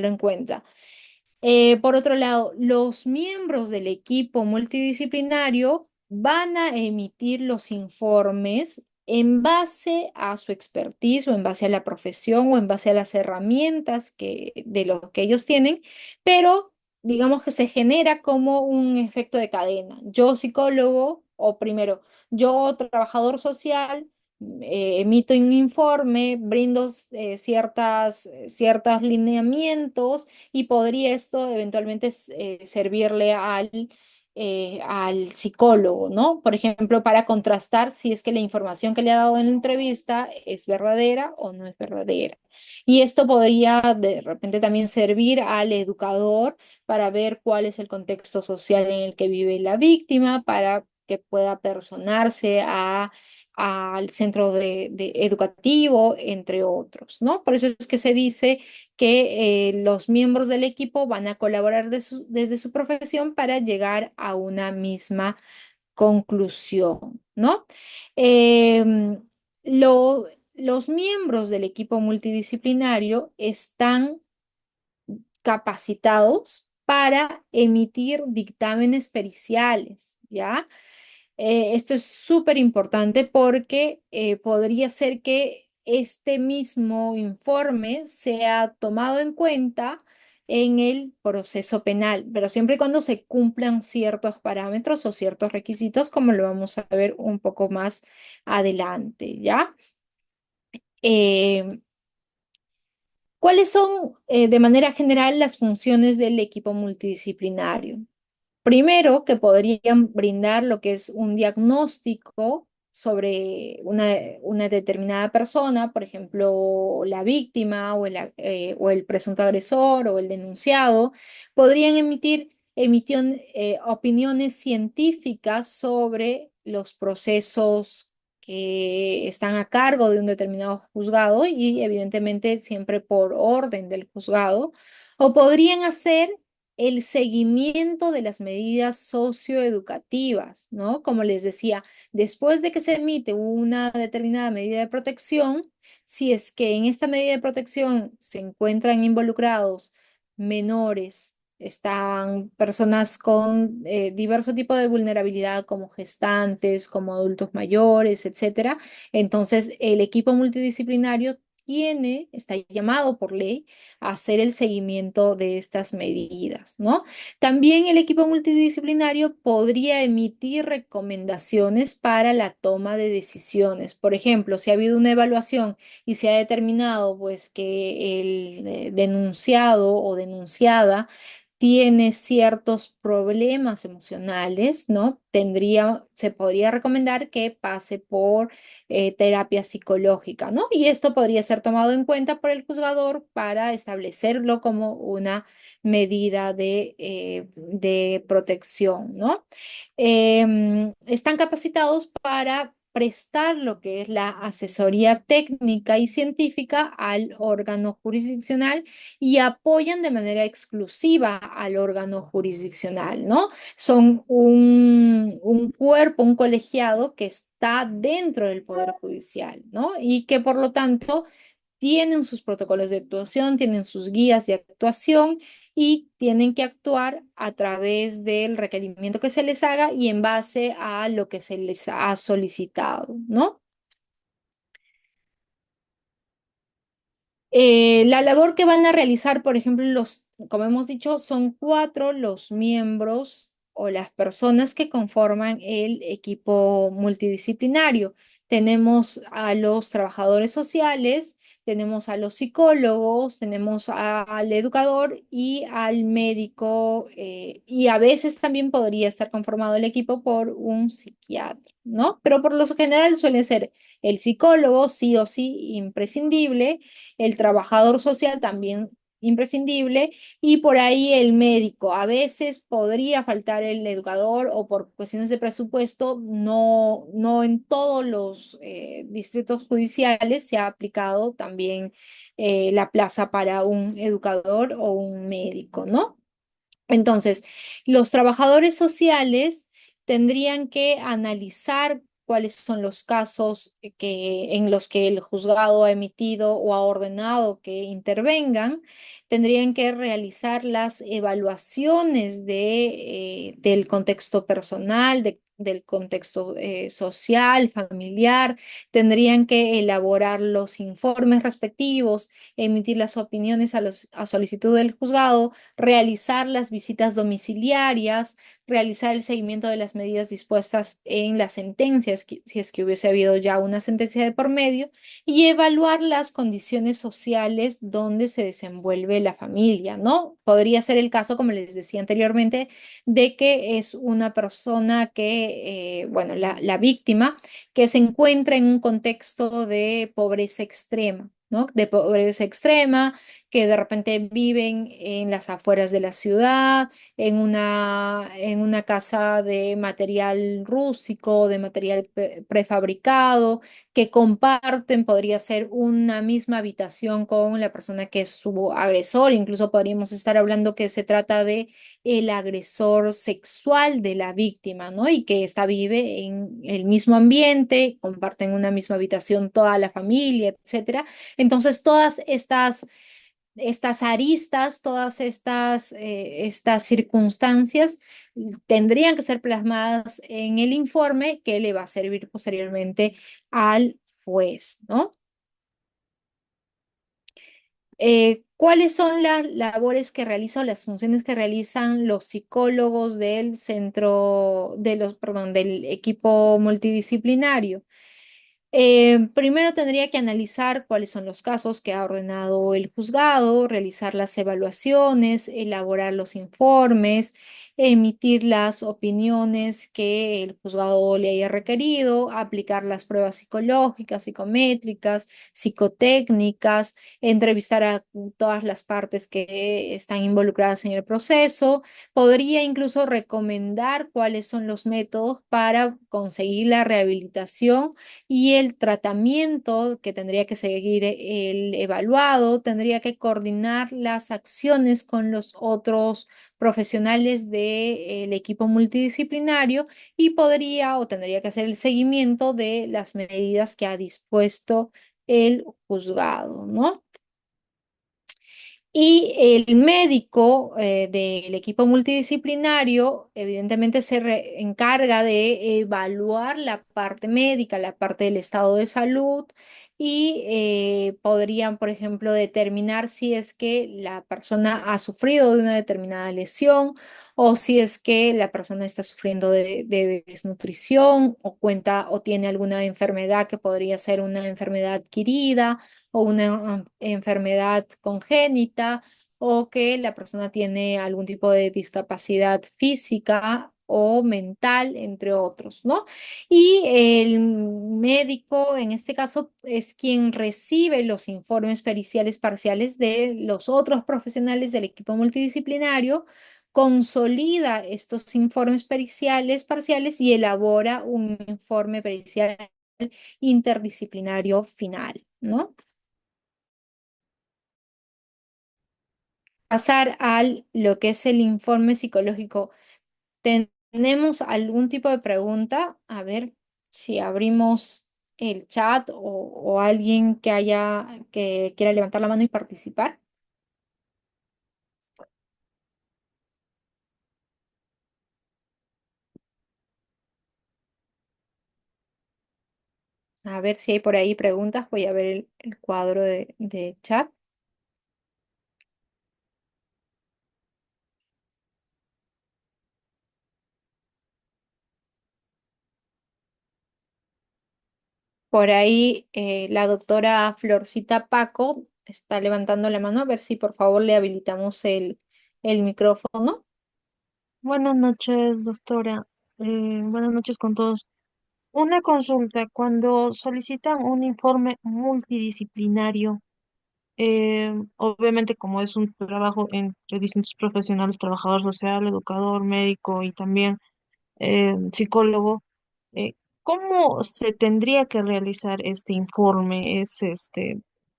en cuenta. Por otro lado, los miembros del equipo multidisciplinario van a emitir los informes en base a su expertise o en base a la profesión o en base a las herramientas de lo que ellos tienen, pero digamos que se genera como un efecto de cadena. Yo psicólogo, o primero, yo trabajador social, emito un informe, brindo ciertos lineamientos y podría esto eventualmente servirle al psicólogo, ¿no? Por ejemplo, para contrastar si es que la información que le ha dado en la entrevista es verdadera o no es verdadera. Y esto podría de repente también servir al educador para ver cuál es el contexto social en el que vive la víctima, para que pueda personarse al centro educativo, entre otros, ¿no? Por eso es que se dice que los miembros del equipo van a colaborar desde su profesión para llegar a una misma conclusión, ¿no? Em, los miembros del equipo multidisciplinario están capacitados para emitir dictámenes periciales, ¿ya? Esto es súper importante porque podría ser que este mismo informe sea tomado en cuenta en el proceso penal, pero siempre y cuando se cumplan ciertos parámetros o ciertos requisitos, como lo vamos a ver un poco más adelante, ¿ya? Eh, ¿Cuáles son, de manera general, las funciones del equipo multidisciplinario? Primero, que podrían brindar lo que es un diagnóstico sobre una determinada persona, por ejemplo, la víctima o el presunto agresor o el denunciado. Podrían emitir opiniones científicas sobre los procesos que están a cargo de un determinado juzgado y evidentemente siempre por orden del juzgado, o podrían hacer el seguimiento de las medidas socioeducativas, ¿no? Como les decía, después de que se emite una determinada medida de protección, si es que en esta medida de protección se encuentran involucrados menores, están personas con diverso tipo de vulnerabilidad, como gestantes, como adultos mayores, etcétera, entonces el equipo multidisciplinario está llamado por ley hacer el seguimiento de estas medidas, ¿no? También el equipo multidisciplinario podría emitir recomendaciones para la toma de decisiones. Por ejemplo, si ha habido una evaluación y se ha determinado pues que el denunciado o denunciada tiene ciertos problemas emocionales, ¿no? Se podría recomendar que pase por terapia psicológica, ¿no? Y esto podría ser tomado en cuenta por el juzgador para establecerlo como una medida de protección, ¿no? Están capacitados para prestar lo que es la asesoría técnica y científica al órgano jurisdiccional y apoyan de manera exclusiva al órgano jurisdiccional, ¿no? Son un cuerpo, un colegiado que está dentro del Poder Judicial, ¿no? Y que por lo tanto tienen sus protocolos de actuación, tienen sus guías de actuación y tienen que actuar a través del requerimiento que se les haga y en base a lo que se les ha solicitado, ¿no? La labor que van a realizar, por ejemplo, como hemos dicho, son cuatro los miembros o las personas que conforman el equipo multidisciplinario. Tenemos a los trabajadores sociales, tenemos a los psicólogos, tenemos al educador y al médico, y a veces también podría estar conformado el equipo por un psiquiatra, ¿no? Pero por lo general suele ser el psicólogo, sí o sí, imprescindible, el trabajador social también imprescindible y por ahí el médico. A veces podría faltar el educador o por cuestiones de presupuesto, no en todos los distritos judiciales se ha aplicado también la plaza para un educador o un médico, ¿no? Entonces, los trabajadores sociales tendrían que analizar cuáles son los casos en los que el juzgado ha emitido o ha ordenado que intervengan. Tendrían que realizar las evaluaciones del contexto personal, del contexto social, familiar. Tendrían que elaborar los informes respectivos, emitir las opiniones a solicitud del juzgado, realizar las visitas domiciliarias, realizar el seguimiento de las medidas dispuestas en las sentencias, si es que hubiese habido ya una sentencia de por medio, y evaluar las condiciones sociales donde se desenvuelve la familia, ¿no? Podría ser el caso, como les decía anteriormente, de que es una persona que, bueno, la víctima, que se encuentra en un contexto de pobreza extrema. ¿No? De pobreza extrema, que de repente viven en las afueras de la ciudad, en una casa de material rústico, de material prefabricado, que comparten, podría ser una misma habitación con la persona que es su agresor. Incluso podríamos estar hablando que se trata de el agresor sexual de la víctima, ¿no? Y que esta vive en el mismo ambiente, comparten una misma habitación toda la familia, etcétera. Entonces, todas estas aristas, todas estas circunstancias tendrían que ser plasmadas en el informe que le va a servir posteriormente al juez, ¿no? ¿Cuáles son las labores que realizan o las funciones que realizan los psicólogos del centro, perdón, del equipo multidisciplinario? Primero tendría que analizar cuáles son los casos que ha ordenado el juzgado, realizar las evaluaciones, elaborar los informes, emitir las opiniones que el juzgado le haya requerido, aplicar las pruebas psicológicas, psicométricas, psicotécnicas, entrevistar a todas las partes que están involucradas en el proceso. Podría incluso recomendar cuáles son los métodos para conseguir la rehabilitación y el tratamiento que tendría que seguir el evaluado, tendría que coordinar las acciones con los otros profesionales del equipo multidisciplinario y podría o tendría que hacer el seguimiento de las medidas que ha dispuesto el juzgado, ¿no? Y el médico del equipo multidisciplinario evidentemente encarga de evaluar la parte médica, la parte del estado de salud y podrían, por ejemplo, determinar si es que la persona ha sufrido de una determinada lesión o si es que la persona está sufriendo de desnutrición o cuenta o tiene alguna enfermedad que podría ser una enfermedad adquirida o una enfermedad congénita o que la persona tiene algún tipo de discapacidad física o mental, entre otros, ¿no? Y el médico, en este caso, es quien recibe los informes periciales parciales de los otros profesionales del equipo multidisciplinario, consolida estos informes periciales parciales y elabora un informe pericial interdisciplinario final, ¿no? Pasar al lo que es el informe psicológico. ¿Tenemos algún tipo de pregunta? A ver si abrimos el chat o alguien que quiera levantar la mano y participar. A ver si hay por ahí preguntas. Voy a ver el cuadro de chat. Por ahí la doctora Florcita Paco está levantando la mano. A ver si por favor le habilitamos el micrófono. Buenas noches, doctora. Buenas noches con todos. Una consulta, cuando solicitan un informe multidisciplinario, obviamente como es un trabajo entre distintos profesionales, trabajador social, educador, médico y también psicólogo, eh, ¿cómo se tendría que realizar este informe? ¿Es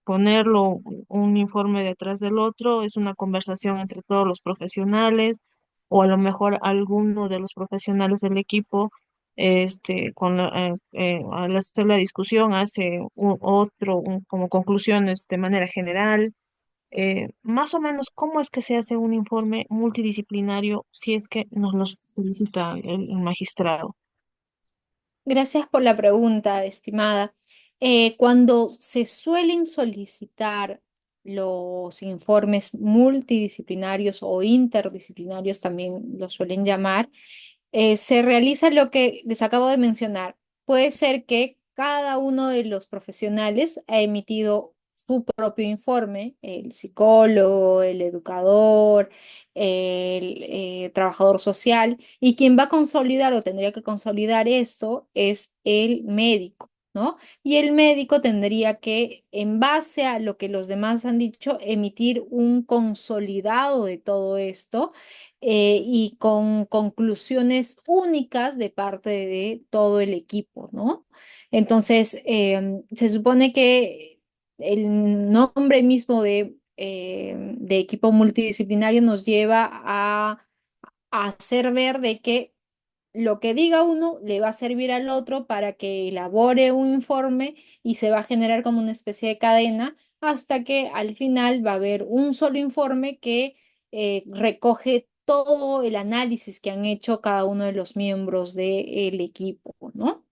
ponerlo un informe detrás del otro? ¿Es una conversación entre todos los profesionales? ¿O a lo mejor alguno de los profesionales del equipo, al hacer la discusión, hace como conclusiones de manera general? Más o menos, ¿cómo es que se hace un informe multidisciplinario si es que nos lo solicita el magistrado? Gracias por la pregunta, estimada. Cuando se suelen solicitar los informes multidisciplinarios o interdisciplinarios, también lo suelen llamar, se realiza lo que les acabo de mencionar. Puede ser que cada uno de los profesionales ha emitido su propio informe, el psicólogo, el educador, el trabajador social, y quien va a consolidar o tendría que consolidar esto es el médico, ¿no? Y el médico tendría que, en base a lo que los demás han dicho, emitir un consolidado de todo esto y con conclusiones únicas de parte de todo el equipo, ¿no? Entonces, se supone que el nombre mismo de equipo multidisciplinario nos lleva a hacer ver de que lo que diga uno le va a servir al otro para que elabore un informe y se va a generar como una especie de cadena hasta que al final va a haber un solo informe que recoge todo el análisis que han hecho cada uno de los miembros del equipo, ¿no?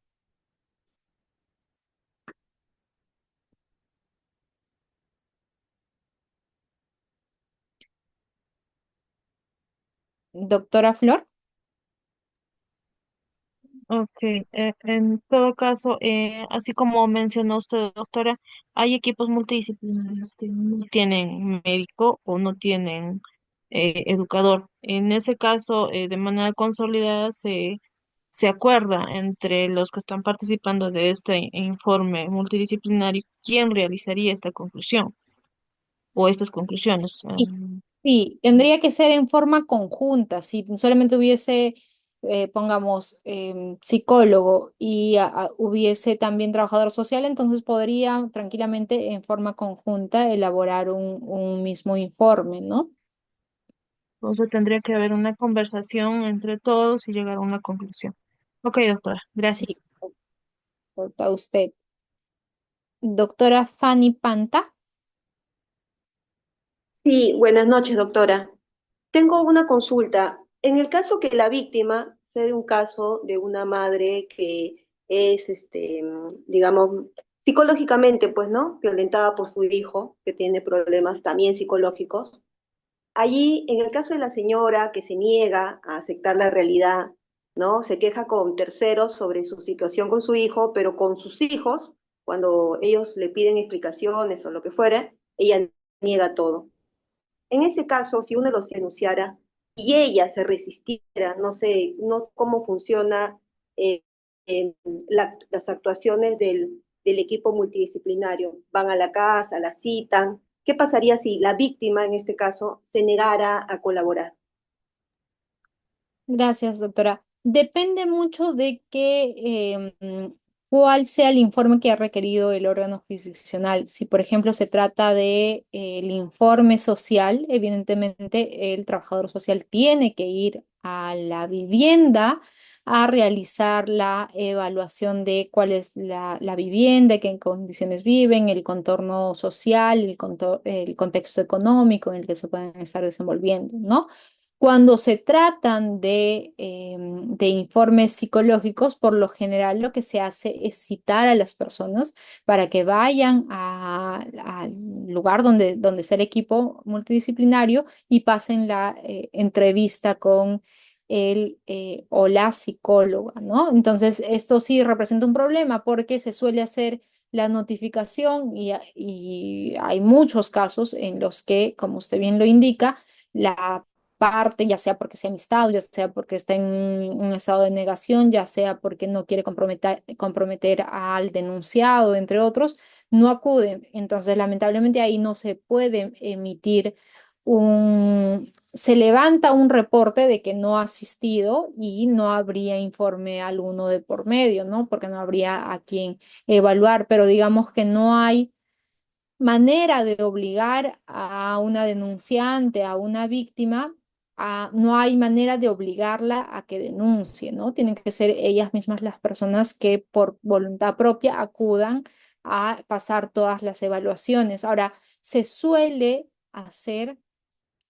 Doctora Flor. Ok, en todo caso, así como mencionó usted, doctora, hay equipos multidisciplinarios que no tienen médico o no tienen educador. En ese caso, de manera consolidada, se acuerda entre los que están participando de este informe multidisciplinario quién realizaría esta conclusión o estas conclusiones. Sí, tendría que ser en forma conjunta. Si solamente hubiese, pongamos, psicólogo y hubiese también trabajador social, entonces podría tranquilamente en forma conjunta elaborar un mismo informe, ¿no? Entonces tendría que haber una conversación entre todos y llegar a una conclusión. Ok, doctora, Sí, gracias. para usted. Doctora Fanny Panta. Sí, buenas noches, doctora. Tengo una consulta. En el caso que la víctima, sé de un caso de una madre que es, digamos, psicológicamente, pues, ¿no? Violentada por su hijo, que tiene problemas también psicológicos. Allí, en el caso de la señora que se niega a aceptar la realidad, ¿no? Se queja con terceros sobre su situación con su hijo, pero con sus hijos, cuando ellos le piden explicaciones o lo que fuera, ella niega todo. En ese caso, si uno los denunciara y ella se resistiera, no sé cómo funciona eh, las actuaciones del equipo multidisciplinario. Van a la casa, la citan. ¿Qué pasaría si la víctima, en este caso, se negara a colaborar? Gracias, doctora. Depende mucho de cuál sea el informe que ha requerido el órgano jurisdiccional. Si, por ejemplo, se trata de, el informe social, evidentemente el trabajador social tiene que ir a la vivienda a realizar la evaluación de cuál es la vivienda, qué condiciones viven, el contorno social, el contexto económico en el que se pueden estar desenvolviendo, ¿no? Cuando se tratan de informes psicológicos, por lo general lo que se hace es citar a las personas para que vayan al lugar donde está el equipo multidisciplinario y pasen la entrevista con el o la psicóloga, ¿no? Entonces, esto sí representa un problema porque se suele hacer la notificación y hay muchos casos en los que, como usted bien lo indica, la parte, ya sea porque se ha amistado, ya sea porque está en un estado de negación, ya sea porque no quiere comprometer al denunciado, entre otros, no acude. Entonces, lamentablemente ahí no se puede emitir se levanta un reporte de que no ha asistido y no habría informe alguno de por medio, ¿no? Porque no habría a quien evaluar, pero digamos que no hay manera de obligar a una denunciante, a una víctima, no hay manera de obligarla a que denuncie, ¿no? Tienen que ser ellas mismas las personas que por voluntad propia acudan a pasar todas las evaluaciones. Ahora, se suele hacer,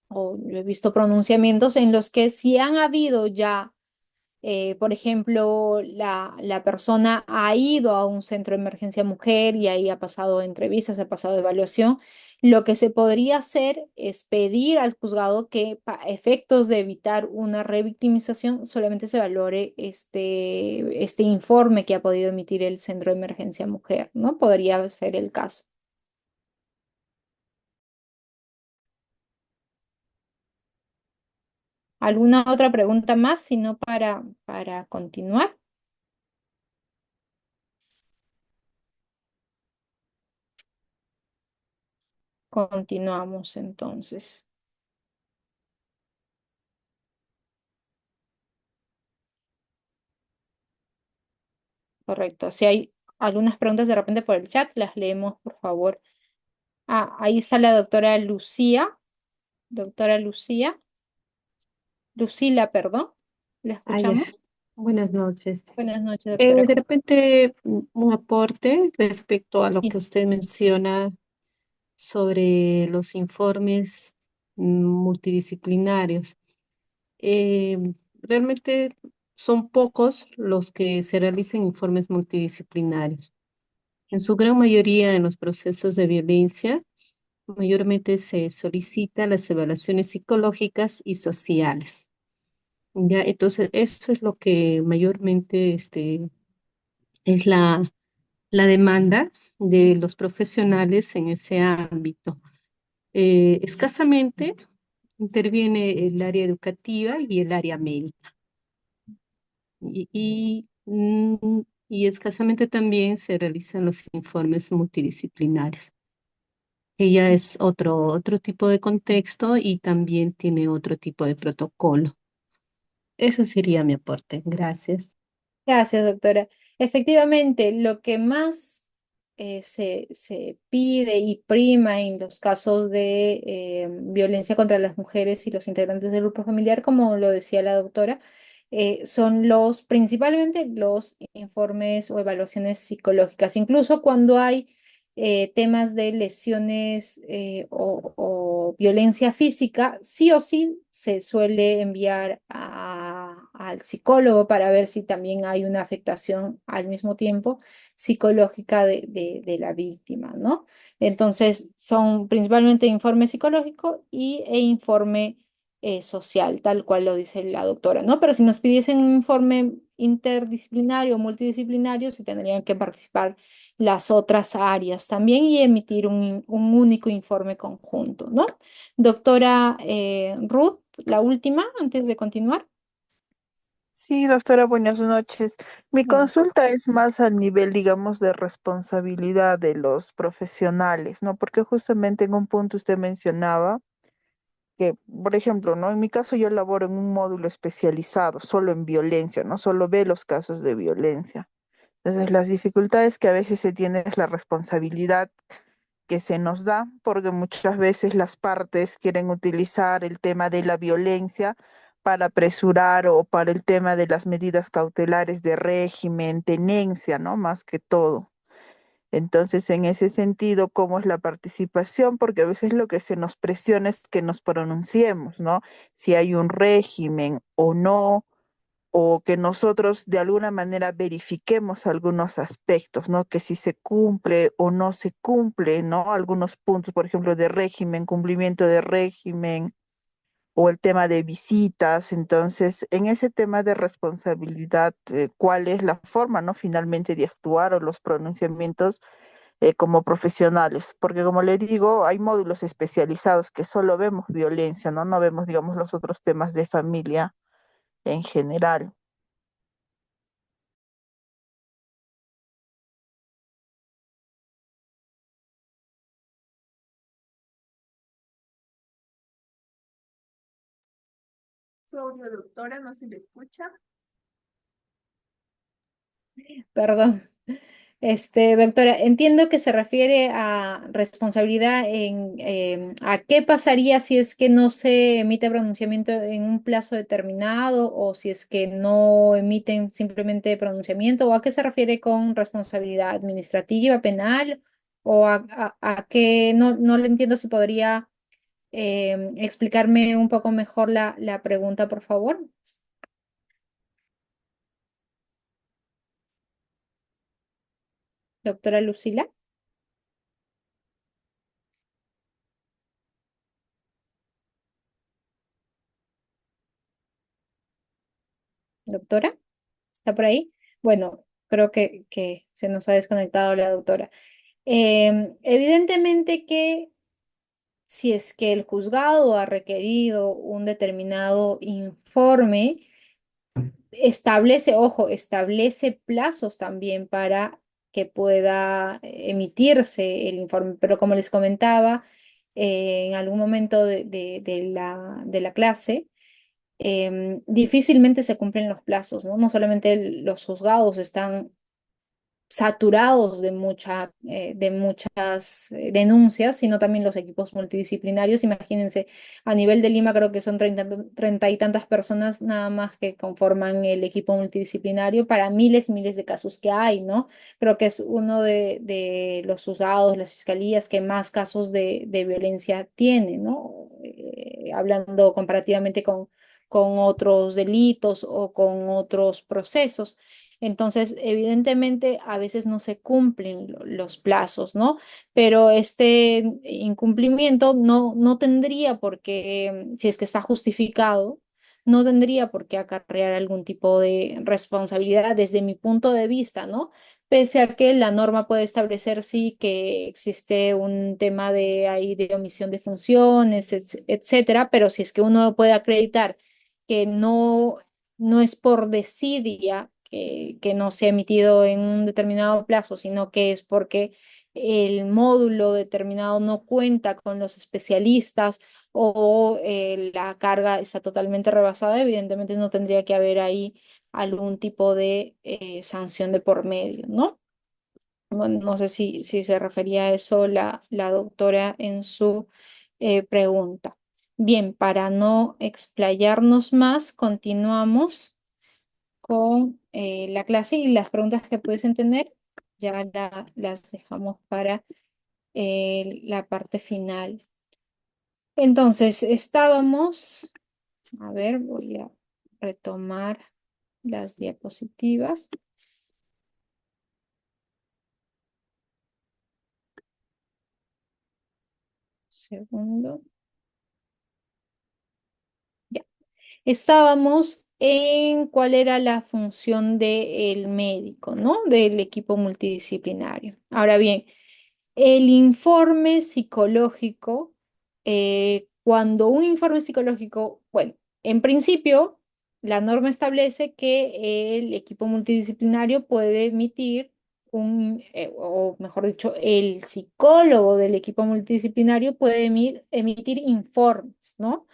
o yo he visto pronunciamientos en los que si han habido ya Por ejemplo, la persona ha ido a un centro de emergencia mujer y ahí ha pasado entrevistas, ha pasado evaluación. Lo que se podría hacer es pedir al juzgado que, para efectos de evitar una revictimización, solamente se valore este informe que ha podido emitir el centro de emergencia mujer, ¿no? Podría ser el caso. ¿Alguna otra pregunta más, sino para continuar? Continuamos entonces. Correcto. Si hay algunas preguntas de repente por el chat, las leemos, por favor. Ah, ahí está la doctora Lucía. Doctora Lucía. Lucila, perdón. ¿La Ah, ya. escuchamos? Buenas noches. Buenas noches, doctora. De repente, un aporte respecto a lo Sí. que usted menciona sobre los informes multidisciplinarios. Eh, Realmente son pocos los que se realizan informes multidisciplinarios. En su gran mayoría, en los procesos de violencia, mayormente se solicita las evaluaciones psicológicas y sociales. Ya, entonces, eso es lo que mayormente es la demanda de los profesionales en ese ámbito. Escasamente interviene el área educativa y el área médica. Y escasamente también se realizan los informes multidisciplinarios, que ya es otro tipo de contexto y también tiene otro tipo de protocolo. Eso sería mi aporte. Gracias. Gracias, doctora. Efectivamente, lo que más se pide y prima en los casos de violencia contra las mujeres y los integrantes del grupo familiar, como lo decía la doctora, son principalmente los informes o evaluaciones psicológicas. Incluso cuando hay temas de lesiones o violencia física, sí o sí se suele enviar al psicólogo para ver si también hay una afectación al mismo tiempo psicológica de la víctima, ¿no? Entonces, son principalmente informe psicológico e informe social, tal cual lo dice la doctora, ¿no? Pero si nos pidiesen un informe interdisciplinario o multidisciplinario, sí tendrían que participar las otras áreas también y emitir un único informe conjunto, ¿no? Doctora Ruth, la última, antes de continuar. Sí, doctora, buenas noches. Mi Bueno, consulta es más al nivel, digamos, de responsabilidad de los profesionales, ¿no? Porque justamente en un punto usted mencionaba que, por ejemplo, ¿no? En mi caso yo laboro en un módulo especializado solo en violencia, ¿no? Solo ve los casos de violencia. Entonces, las dificultades que a veces se tiene es la responsabilidad que se nos da, porque muchas veces las partes quieren utilizar el tema de la violencia para apresurar o para el tema de las medidas cautelares de régimen, tenencia, ¿no? Más que todo. Entonces, en ese sentido, ¿cómo es la participación? Porque a veces lo que se nos presiona es que nos pronunciemos, ¿no? Si hay un régimen o no, o que nosotros de alguna manera verifiquemos algunos aspectos, ¿no? Que si se cumple o no se cumple, ¿no? Algunos puntos, por ejemplo, de régimen, cumplimiento de régimen o el tema de visitas. Entonces, en ese tema de responsabilidad, ¿cuál es la forma, ¿no? Finalmente de actuar o los pronunciamientos como profesionales? Porque como le digo, hay módulos especializados que solo vemos violencia, ¿no? No vemos, digamos, los otros temas de familia en general. Su audio, doctora, no se le escucha. perdón. Doctora, entiendo que se refiere a responsabilidad a qué pasaría si es que no se emite pronunciamiento en un plazo determinado o si es que no emiten simplemente pronunciamiento o a qué se refiere con responsabilidad administrativa, penal o a qué, no le entiendo si podría explicarme un poco mejor la pregunta, por favor. Doctora Lucila, doctora, ¿está por ahí? Bueno, creo que se nos ha desconectado la doctora. Evidentemente que si es que el juzgado ha requerido un determinado informe, establece, ojo, establece plazos también para que pueda emitirse el informe, pero como les comentaba, en algún momento de la clase, difícilmente se cumplen los plazos, ¿no? No solamente los juzgados están saturados de muchas denuncias, sino también los equipos multidisciplinarios. Imagínense, a nivel de Lima creo que son 30 y tantas personas nada más que conforman el equipo multidisciplinario para miles y miles de casos que hay, ¿no? Creo que es uno de los juzgados, las fiscalías que más casos de violencia tiene, ¿no? Hablando comparativamente con otros delitos o con otros procesos. Entonces, evidentemente, a veces no se cumplen los plazos, ¿no? Pero este incumplimiento no tendría por qué, si es que está justificado, no tendría por qué acarrear algún tipo de responsabilidad desde mi punto de vista, ¿no? Pese a que la norma puede establecer, sí, que existe un tema de ahí de omisión de funciones, etcétera, pero si es que uno puede acreditar que no es por desidia que no se ha emitido en un determinado plazo, sino que es porque el módulo determinado no cuenta con los especialistas o la carga está totalmente rebasada, evidentemente no tendría que haber ahí algún tipo de sanción de por medio, ¿no? No sé si se refería a eso la doctora en su pregunta. Bien, para no explayarnos más, continuamos con la clase y las preguntas que pudiesen tener ya las dejamos para la parte final. Entonces, estábamos, a ver, voy a retomar las diapositivas. Segundo. Ya. Estábamos en cuál era la función del médico, ¿no? Del equipo multidisciplinario. Ahora bien, el informe psicológico, cuando un informe psicológico, bueno, en principio, la norma establece que el equipo multidisciplinario puede emitir o mejor dicho, el psicólogo del equipo multidisciplinario puede emitir informes, ¿no?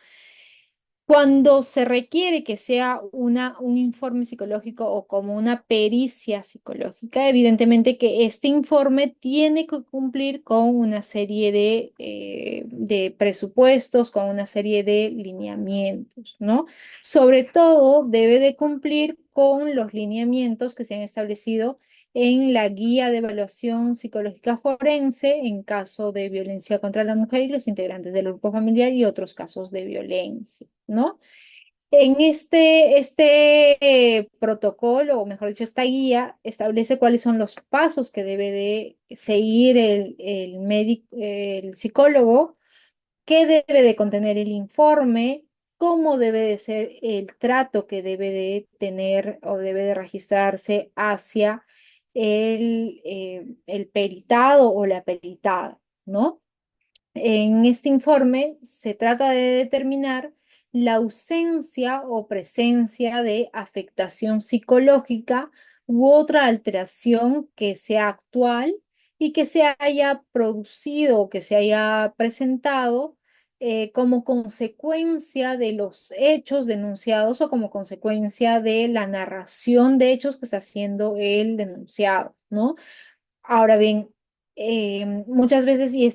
Cuando se requiere que sea un informe psicológico o como una pericia psicológica, evidentemente que este informe tiene que cumplir con una serie de presupuestos, con una serie de lineamientos, ¿no? Sobre todo debe de cumplir con los lineamientos que se han establecido en la guía de evaluación psicológica forense en caso de violencia contra la mujer y los integrantes del grupo familiar y otros casos de violencia, ¿no? En este protocolo, o mejor dicho, esta guía establece cuáles son los pasos que debe de seguir el médico, el psicólogo, qué debe de contener el informe, cómo debe de ser el trato que debe de tener o debe de registrarse hacia el peritado o la peritada, ¿no? En este informe se trata de determinar la ausencia o presencia de afectación psicológica u otra alteración que sea actual y que se haya producido o que se haya presentado como consecuencia de los hechos denunciados o como consecuencia de la narración de hechos que está haciendo el denunciado, ¿no? Ahora bien, muchas veces, y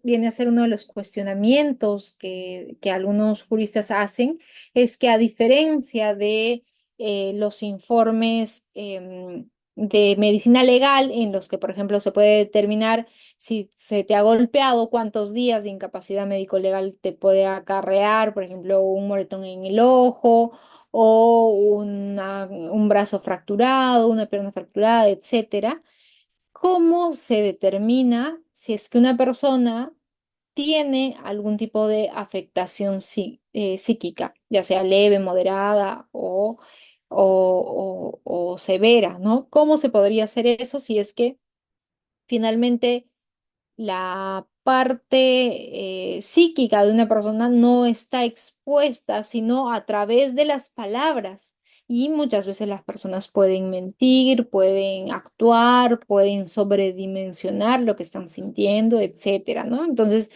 viene a ser uno de los cuestionamientos que algunos juristas hacen, es que a diferencia de los informes de medicina legal, en los que, por ejemplo, se puede determinar si se te ha golpeado, cuántos días de incapacidad médico-legal te puede acarrear, por ejemplo, un moretón en el ojo o un brazo fracturado, una pierna fracturada, etcétera. cómo se determina si es que una persona tiene algún tipo de afectación psíquica, ya sea leve, moderada o severa, ¿no? ¿Cómo se podría hacer eso si es que finalmente la parte psíquica de una persona no está expuesta, sino a través de las palabras? Y muchas veces las personas pueden mentir, pueden actuar, pueden sobredimensionar lo que están sintiendo, etcétera, ¿no? Entonces,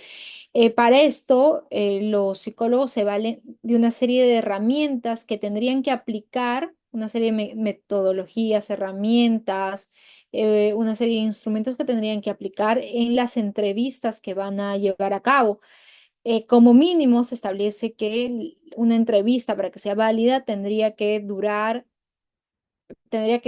para esto, los psicólogos se valen de una serie de herramientas que tendrían que aplicar, una serie de metodologías, herramientas, una serie de instrumentos que tendrían que aplicar en las entrevistas que van a llevar a cabo. Como mínimo, se establece que una entrevista para que sea válida tendría que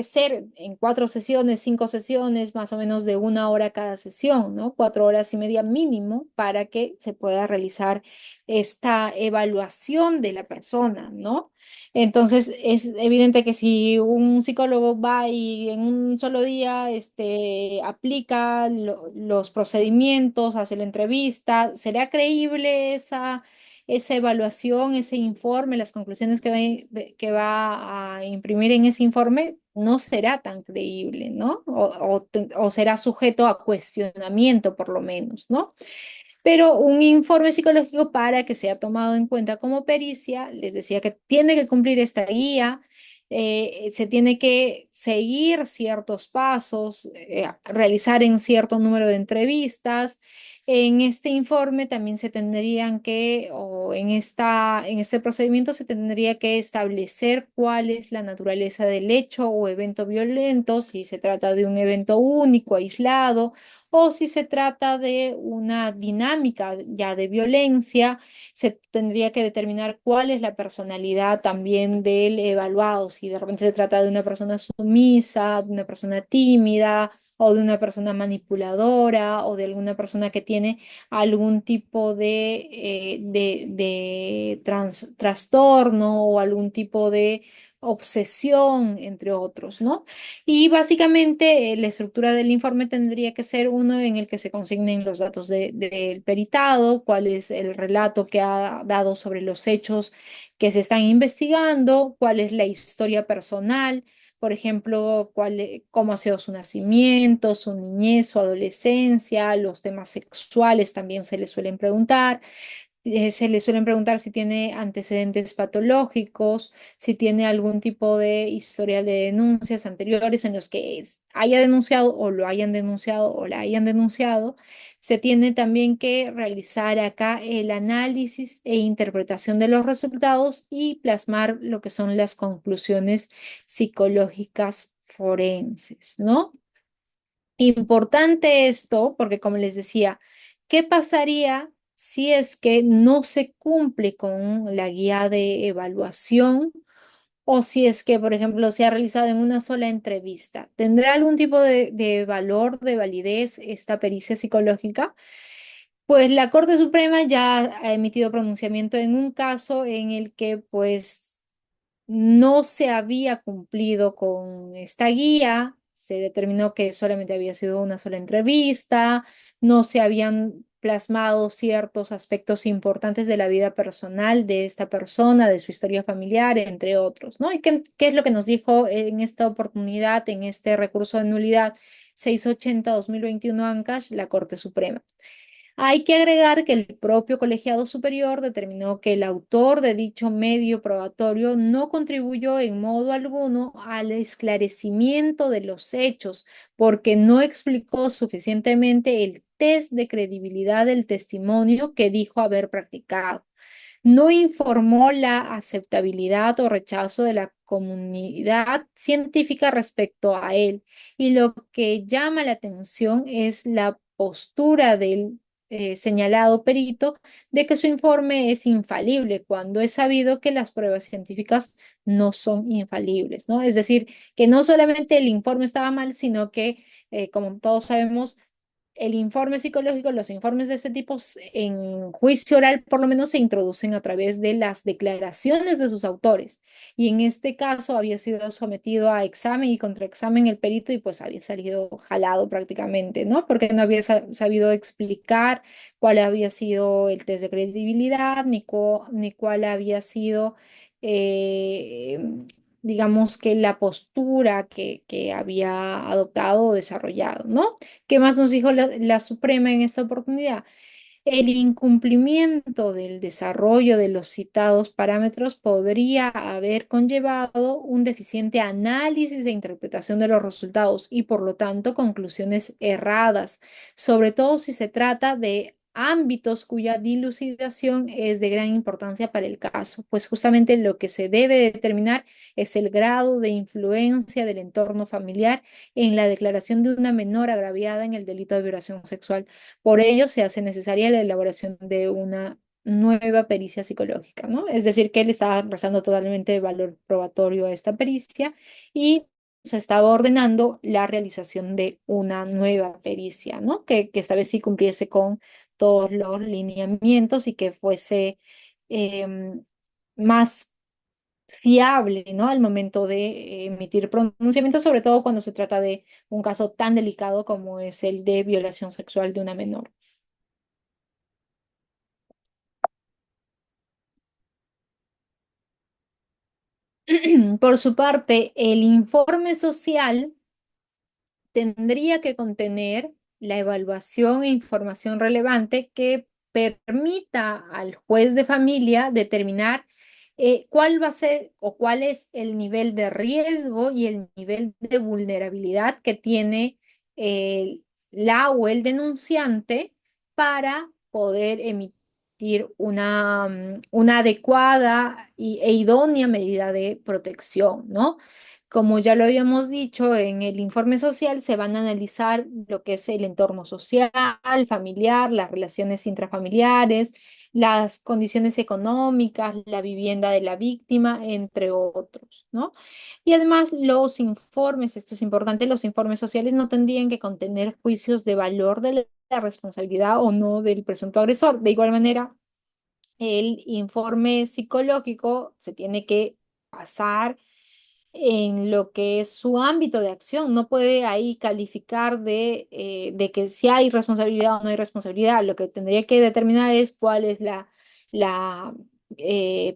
ser en 4 sesiones, 5 sesiones, más o menos de 1 hora cada sesión, ¿no? 4 horas y media mínimo para que se pueda realizar esta evaluación de la persona, ¿no? Entonces, es evidente que si un psicólogo va y en un solo día aplica los procedimientos, hace la entrevista, ¿será creíble esa evaluación, ese informe, las conclusiones que va a imprimir en ese informe? No será tan creíble, ¿no? O será sujeto a cuestionamiento, por lo menos, ¿no? Pero un informe psicológico, para que sea tomado en cuenta como pericia, les decía que tiene que cumplir esta guía, se tiene que seguir ciertos pasos, realizar en cierto número de entrevistas. En este informe también se tendrían que, o en este procedimiento se tendría que establecer cuál es la naturaleza del hecho o evento violento, si se trata de un evento único, aislado, o si se trata de una dinámica ya de violencia. Se tendría que determinar cuál es la personalidad también del evaluado, si de repente se trata de una persona sumisa, de una persona tímida, o de una persona manipuladora, o de alguna persona que tiene algún tipo de trastorno o algún tipo de obsesión, entre otros, ¿no? Y básicamente la estructura del informe tendría que ser uno en el que se consignen los datos del peritado, cuál es el relato que ha dado sobre los hechos que se están investigando, cuál es la historia personal, por ejemplo, cómo ha sido su nacimiento, su niñez, su adolescencia, los temas sexuales también se le suelen preguntar. Se le suelen preguntar si tiene antecedentes patológicos, si tiene algún tipo de historial de denuncias anteriores en los que haya denunciado o lo hayan denunciado o la hayan denunciado. Se tiene también que realizar acá el análisis e interpretación de los resultados y plasmar lo que son las conclusiones psicológicas forenses, ¿no? Importante esto porque, como les decía, ¿qué pasaría si es que no se cumple con la guía de evaluación, o si es que, por ejemplo, se ha realizado en una sola entrevista? ¿Tendrá algún tipo de valor, de validez esta pericia psicológica? Pues la Corte Suprema ya ha emitido pronunciamiento en un caso en el que, pues, no se había cumplido con esta guía. Se determinó que solamente había sido una sola entrevista, no se habían plasmado ciertos aspectos importantes de la vida personal de esta persona, de su historia familiar, entre otros, ¿no? ¿Y qué es lo que nos dijo en esta oportunidad, en este recurso de nulidad 680-2021 ANCASH, la Corte Suprema? Hay que agregar que el propio colegiado superior determinó que el autor de dicho medio probatorio no contribuyó en modo alguno al esclarecimiento de los hechos, porque no explicó suficientemente el test de credibilidad del testimonio que dijo haber practicado. No informó la aceptabilidad o rechazo de la comunidad científica respecto a él. Y lo que llama la atención es la postura del señalado perito de que su informe es infalible, cuando es sabido que las pruebas científicas no son infalibles, ¿no? Es decir, que no solamente el informe estaba mal, sino que, como todos sabemos, el informe psicológico, los informes de ese tipo en juicio oral por lo menos se introducen a través de las declaraciones de sus autores. Y en este caso había sido sometido a examen y contraexamen el perito y pues había salido jalado prácticamente, ¿no? Porque no había sabido explicar cuál había sido el test de credibilidad, ni cuál había sido, eh, digamos que la postura que había adoptado o desarrollado, ¿no? ¿Qué más nos dijo la Suprema en esta oportunidad? El incumplimiento del desarrollo de los citados parámetros podría haber conllevado un deficiente análisis e interpretación de los resultados y, por lo tanto, conclusiones erradas, sobre todo si se trata de ámbitos cuya dilucidación es de gran importancia para el caso, pues justamente lo que se debe determinar es el grado de influencia del entorno familiar en la declaración de una menor agraviada en el delito de violación sexual. Por ello, se hace necesaria la elaboración de una nueva pericia psicológica, ¿no? Es decir, que él estaba restando totalmente de valor probatorio a esta pericia y se estaba ordenando la realización de una nueva pericia, ¿no? Que esta vez sí cumpliese con todos los lineamientos y que fuese más fiable, ¿no? Al momento de emitir pronunciamiento, sobre todo cuando se trata de un caso tan delicado como es el de violación sexual de una menor. Por su parte, el informe social tendría que contener la evaluación e información relevante que permita al juez de familia determinar cuál va a ser o cuál es el nivel de riesgo y el nivel de vulnerabilidad que tiene la o el denunciante para poder emitir una adecuada e idónea medida de protección, ¿no? Como ya lo habíamos dicho, en el informe social se van a analizar lo que es el entorno social, familiar, las relaciones intrafamiliares, las condiciones económicas, la vivienda de la víctima, entre otros, ¿no? Y además los informes, esto es importante, los informes sociales no tendrían que contener juicios de valor de la responsabilidad o no del presunto agresor. De igual manera, el informe psicológico se tiene que basar en lo que es su ámbito de acción. No puede ahí calificar de que si hay responsabilidad o no hay responsabilidad. Lo que tendría que determinar es cuál es la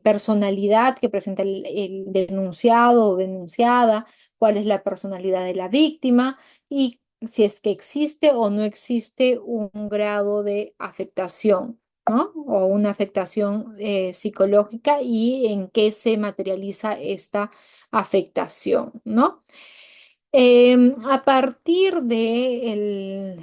personalidad que presenta el denunciado o denunciada, cuál es la personalidad de la víctima y si es que existe o no existe un grado de afectación, ¿no? O una afectación psicológica y en qué se materializa esta afectación, ¿no? A partir de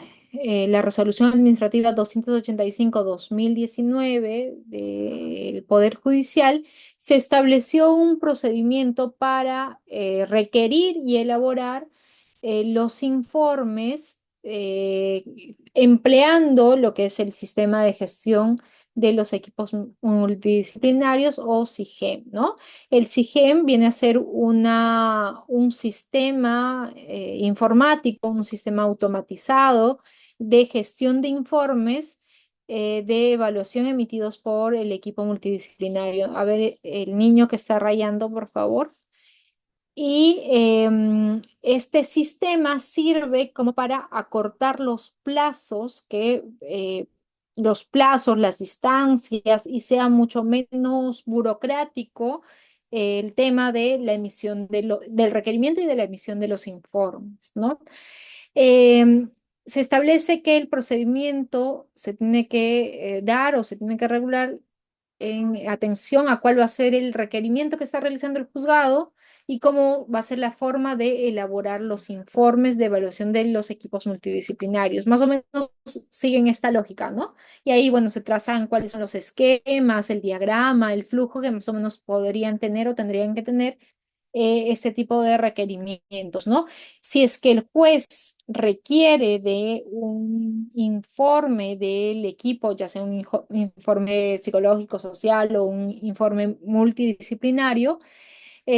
la resolución administrativa 285/2019 del Poder Judicial, se estableció un procedimiento para requerir y elaborar los informes empleando lo que es el sistema de gestión de los equipos multidisciplinarios o SIGEM, ¿no? El SIGEM viene a ser un sistema informático, un sistema automatizado de gestión de informes de evaluación emitidos por el equipo multidisciplinario. A ver, el niño que está rayando, por favor. Y este sistema sirve como para acortar los plazos, las distancias y sea mucho menos burocrático el tema de la emisión del requerimiento y de la emisión de los informes, ¿no? Se establece que el procedimiento se tiene que dar o se tiene que regular en atención a cuál va a ser el requerimiento que está realizando el juzgado y cómo va a ser la forma de elaborar los informes de evaluación de los equipos multidisciplinarios. Más o menos siguen esta lógica, ¿no? Y ahí, bueno, se trazan cuáles son los esquemas, el diagrama, el flujo que más o menos podrían tener o tendrían que tener este tipo de requerimientos, ¿no? Si es que el juez requiere de un informe del equipo, ya sea un informe psicológico, social o un informe multidisciplinario,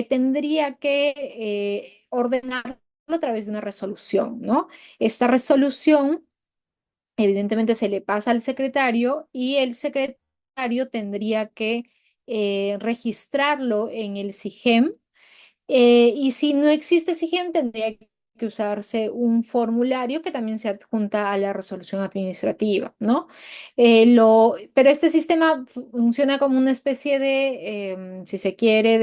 tendría que ordenarlo a través de una resolución, ¿no? Esta resolución evidentemente se le pasa al secretario y el secretario tendría que registrarlo en el SIGEM. Y si no existe SIGEM, tendría que usarse un formulario que también se adjunta a la resolución administrativa, ¿no? Pero este sistema funciona como una especie de, si se quiere,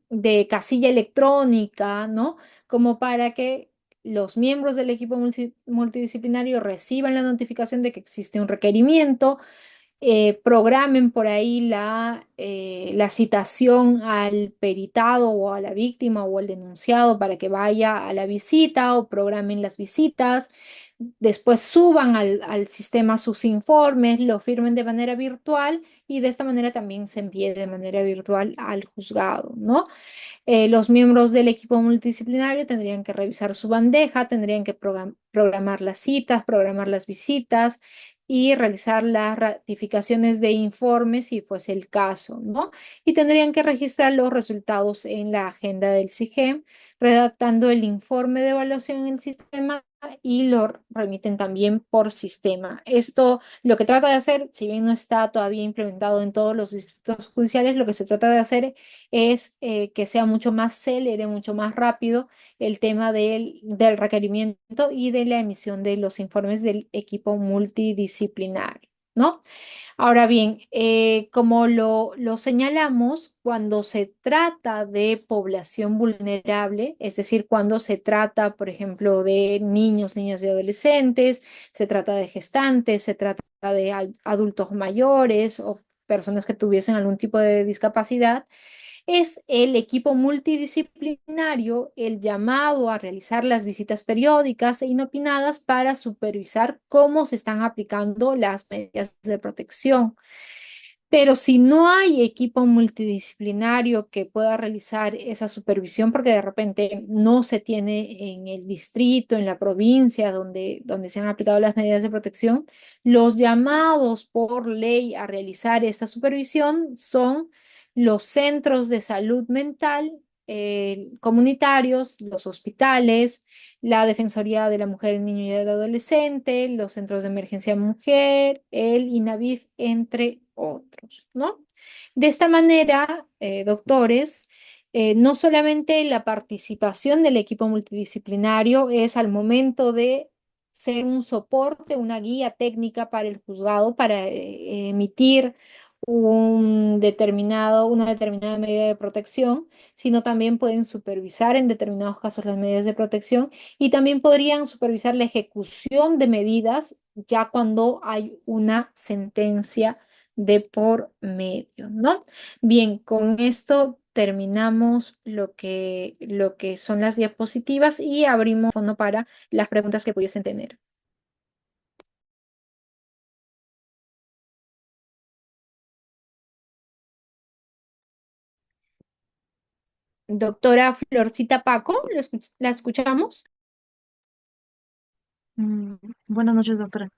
de casilla electrónica, ¿no? Como para que los miembros del equipo multidisciplinario reciban la notificación de que existe un requerimiento, programen por ahí la citación al peritado o a la víctima o al denunciado para que vaya a la visita o programen las visitas, después suban al sistema sus informes, lo firmen de manera virtual y de esta manera también se envíe de manera virtual al juzgado, ¿no? Los miembros del equipo multidisciplinario tendrían que revisar su bandeja, tendrían que programar las citas, programar las visitas y realizar las ratificaciones de informes si fuese el caso, ¿no? Y tendrían que registrar los resultados en la agenda del SIGEM, redactando el informe de evaluación en el sistema y lo remiten también por sistema. Esto lo que trata de hacer, si bien no está todavía implementado en todos los distritos judiciales, lo que se trata de hacer es que sea mucho más célere, mucho más rápido el tema del requerimiento y de la emisión de los informes del equipo multidisciplinario, ¿no? Ahora bien, como lo señalamos, cuando se trata de población vulnerable, es decir, cuando se trata, por ejemplo, de niños, niñas y adolescentes, se trata de gestantes, se trata de adultos mayores o personas que tuviesen algún tipo de discapacidad, es el equipo multidisciplinario el llamado a realizar las visitas periódicas e inopinadas para supervisar cómo se están aplicando las medidas de protección. Pero si no hay equipo multidisciplinario que pueda realizar esa supervisión, porque de repente no se tiene en el distrito, en la provincia donde se han aplicado las medidas de protección, los llamados por ley a realizar esta supervisión son los centros de salud mental comunitarios, los hospitales, la Defensoría de la Mujer, el Niño y el Adolescente, los centros de emergencia mujer, el INAVIF, entre otros, ¿no? De esta manera, doctores, no solamente la participación del equipo multidisciplinario es al momento de ser un soporte, una guía técnica para el juzgado para emitir una determinada medida de protección, sino también pueden supervisar en determinados casos las medidas de protección y también podrían supervisar la ejecución de medidas ya cuando hay una sentencia de por medio, ¿no? Bien, con esto terminamos lo que son las diapositivas y abrimos fondo para las preguntas que pudiesen tener. Doctora Florcita Paco, ¿la escuchamos? Mm, Buenas noches, doctora.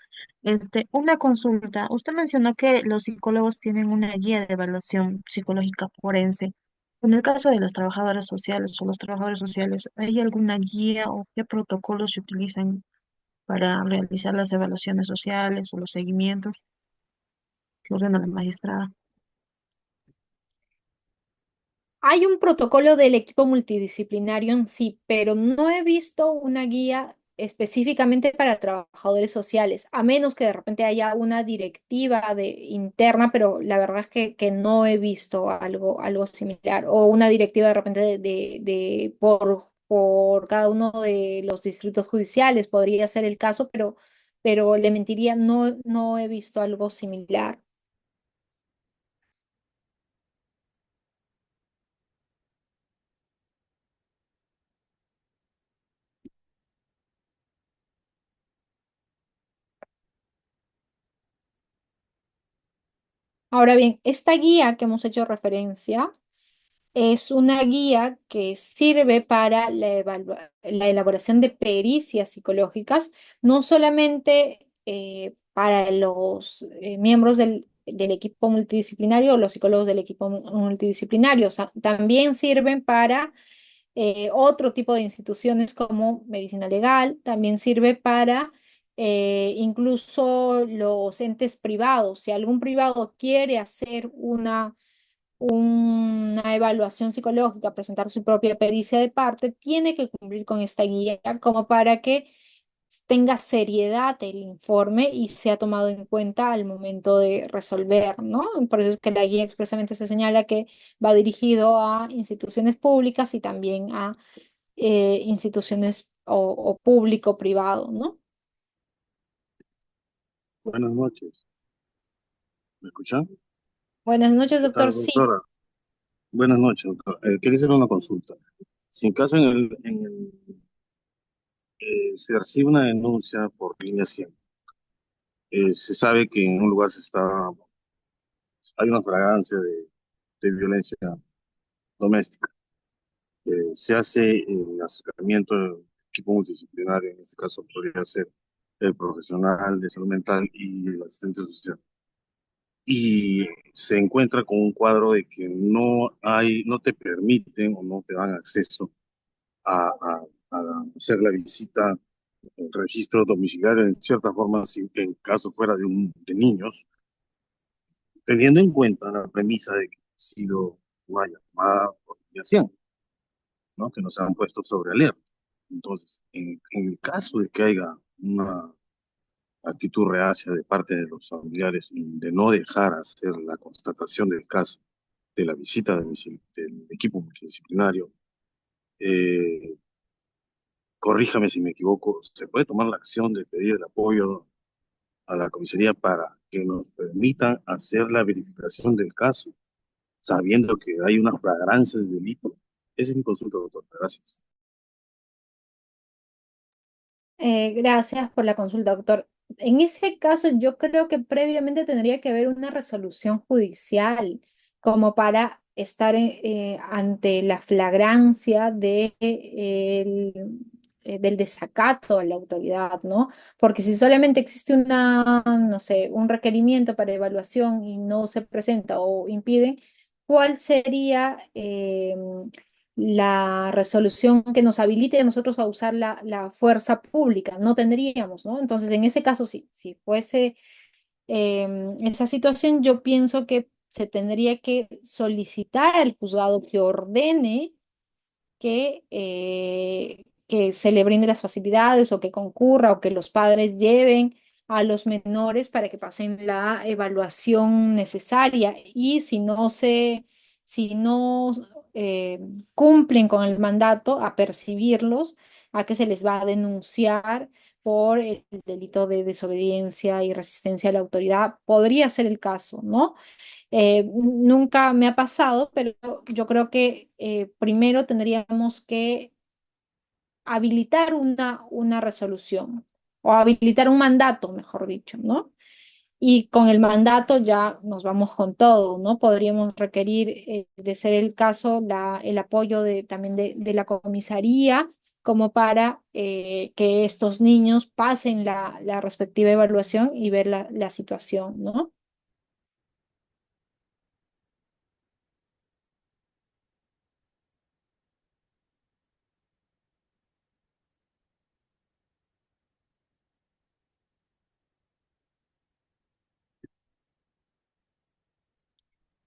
Una consulta. Usted mencionó que los psicólogos tienen una guía de evaluación psicológica forense. En el caso de las trabajadoras sociales o los trabajadores sociales, ¿hay alguna guía o qué protocolos se utilizan para realizar las evaluaciones sociales o los seguimientos que ordena la magistrada? Hay un protocolo del equipo multidisciplinario en sí, pero no he visto una guía específicamente para trabajadores sociales, a menos que de repente haya una directiva interna, pero la verdad es que no he visto algo similar, o una directiva de repente por cada uno de los distritos judiciales, podría ser el caso, pero le mentiría, no he visto algo similar. Ahora bien, esta guía que hemos hecho referencia es una guía que sirve para la elaboración de pericias psicológicas, no solamente para los miembros del equipo multidisciplinario o los psicólogos del equipo multidisciplinario, también sirven para otro tipo de instituciones como medicina legal, también sirve para incluso los entes privados. Si algún privado quiere hacer una evaluación psicológica, presentar su propia pericia de parte, tiene que cumplir con esta guía como para que tenga seriedad el informe y sea tomado en cuenta al momento de resolver, ¿no? Por eso es que la guía expresamente se señala que va dirigido a instituciones públicas y también a instituciones o público-privado, ¿no? Buenas noches. ¿Me escuchan? Buenas noches, ¿Qué doctor. tal, Sí. doctora? Buenas noches, doctora. Quería hacer una consulta. Si en caso se recibe una denuncia por línea 100, se sabe que en un lugar hay una fragancia de violencia doméstica, se hace el acercamiento del equipo multidisciplinario, en este caso podría ser el profesional de salud mental y el asistente social, y se encuentra con un cuadro de que no te permiten o no te dan acceso a hacer la visita, el registro domiciliario, en cierta forma, si en caso fuera de niños, teniendo en cuenta la premisa de que ha sido una llamada por mediación, ¿no? Que nos han puesto sobre alerta. Entonces, en el caso de que haya una actitud reacia de parte de los familiares y de no dejar hacer la constatación del caso, de la visita del equipo multidisciplinario, eh, corríjame si me equivoco, se puede tomar la acción de pedir el apoyo a la comisaría para que nos permitan hacer la verificación del caso, sabiendo que hay una flagrancia de delito. Esa es mi consulta, doctor. Gracias. Gracias por la consulta, doctor. En ese caso, yo creo que previamente tendría que haber una resolución judicial como para estar ante la flagrancia del desacato a la autoridad, ¿no? Porque si solamente existe no sé, un requerimiento para evaluación y no se presenta o impiden, ¿cuál sería la resolución que nos habilite a nosotros a usar la fuerza pública? No tendríamos, ¿no? Entonces, en ese caso, sí, si fuese esa situación, yo pienso que se tendría que solicitar al juzgado que ordene que se le brinde las facilidades o que concurra o que los padres lleven a los menores para que pasen la evaluación necesaria y si no eh, cumplen con el mandato, a percibirlos, a que se les va a denunciar por el delito de desobediencia y resistencia a la autoridad. Podría ser el caso, ¿no? Nunca me ha pasado, pero yo creo que primero tendríamos que habilitar una resolución o habilitar un mandato, mejor dicho, ¿no? Y con el mandato ya nos vamos con todo, ¿no? Podríamos requerir, de ser el caso, el apoyo también de la comisaría como para que estos niños pasen la respectiva evaluación y ver la situación, ¿no?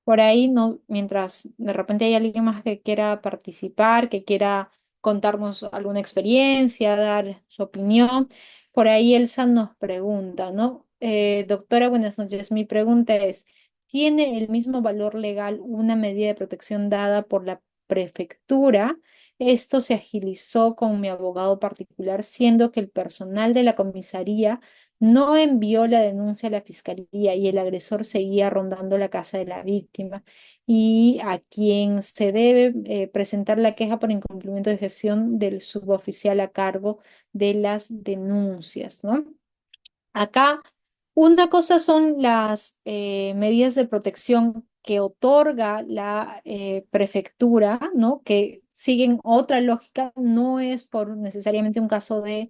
Por ahí, no, mientras de repente hay alguien más que quiera participar, que quiera contarnos alguna experiencia, dar su opinión, por ahí Elsa nos pregunta, ¿no? Doctora, buenas noches. Mi pregunta es, ¿tiene el mismo valor legal una medida de protección dada por la prefectura? Esto se agilizó con mi abogado particular, siendo que el personal de la comisaría no envió la denuncia a la fiscalía y el agresor seguía rondando la casa de la víctima y a quien se debe presentar la queja por incumplimiento de gestión del suboficial a cargo de las denuncias, ¿no? Acá, una cosa son las medidas de protección que otorga la prefectura, ¿no? Que siguen otra lógica, no es por necesariamente un caso de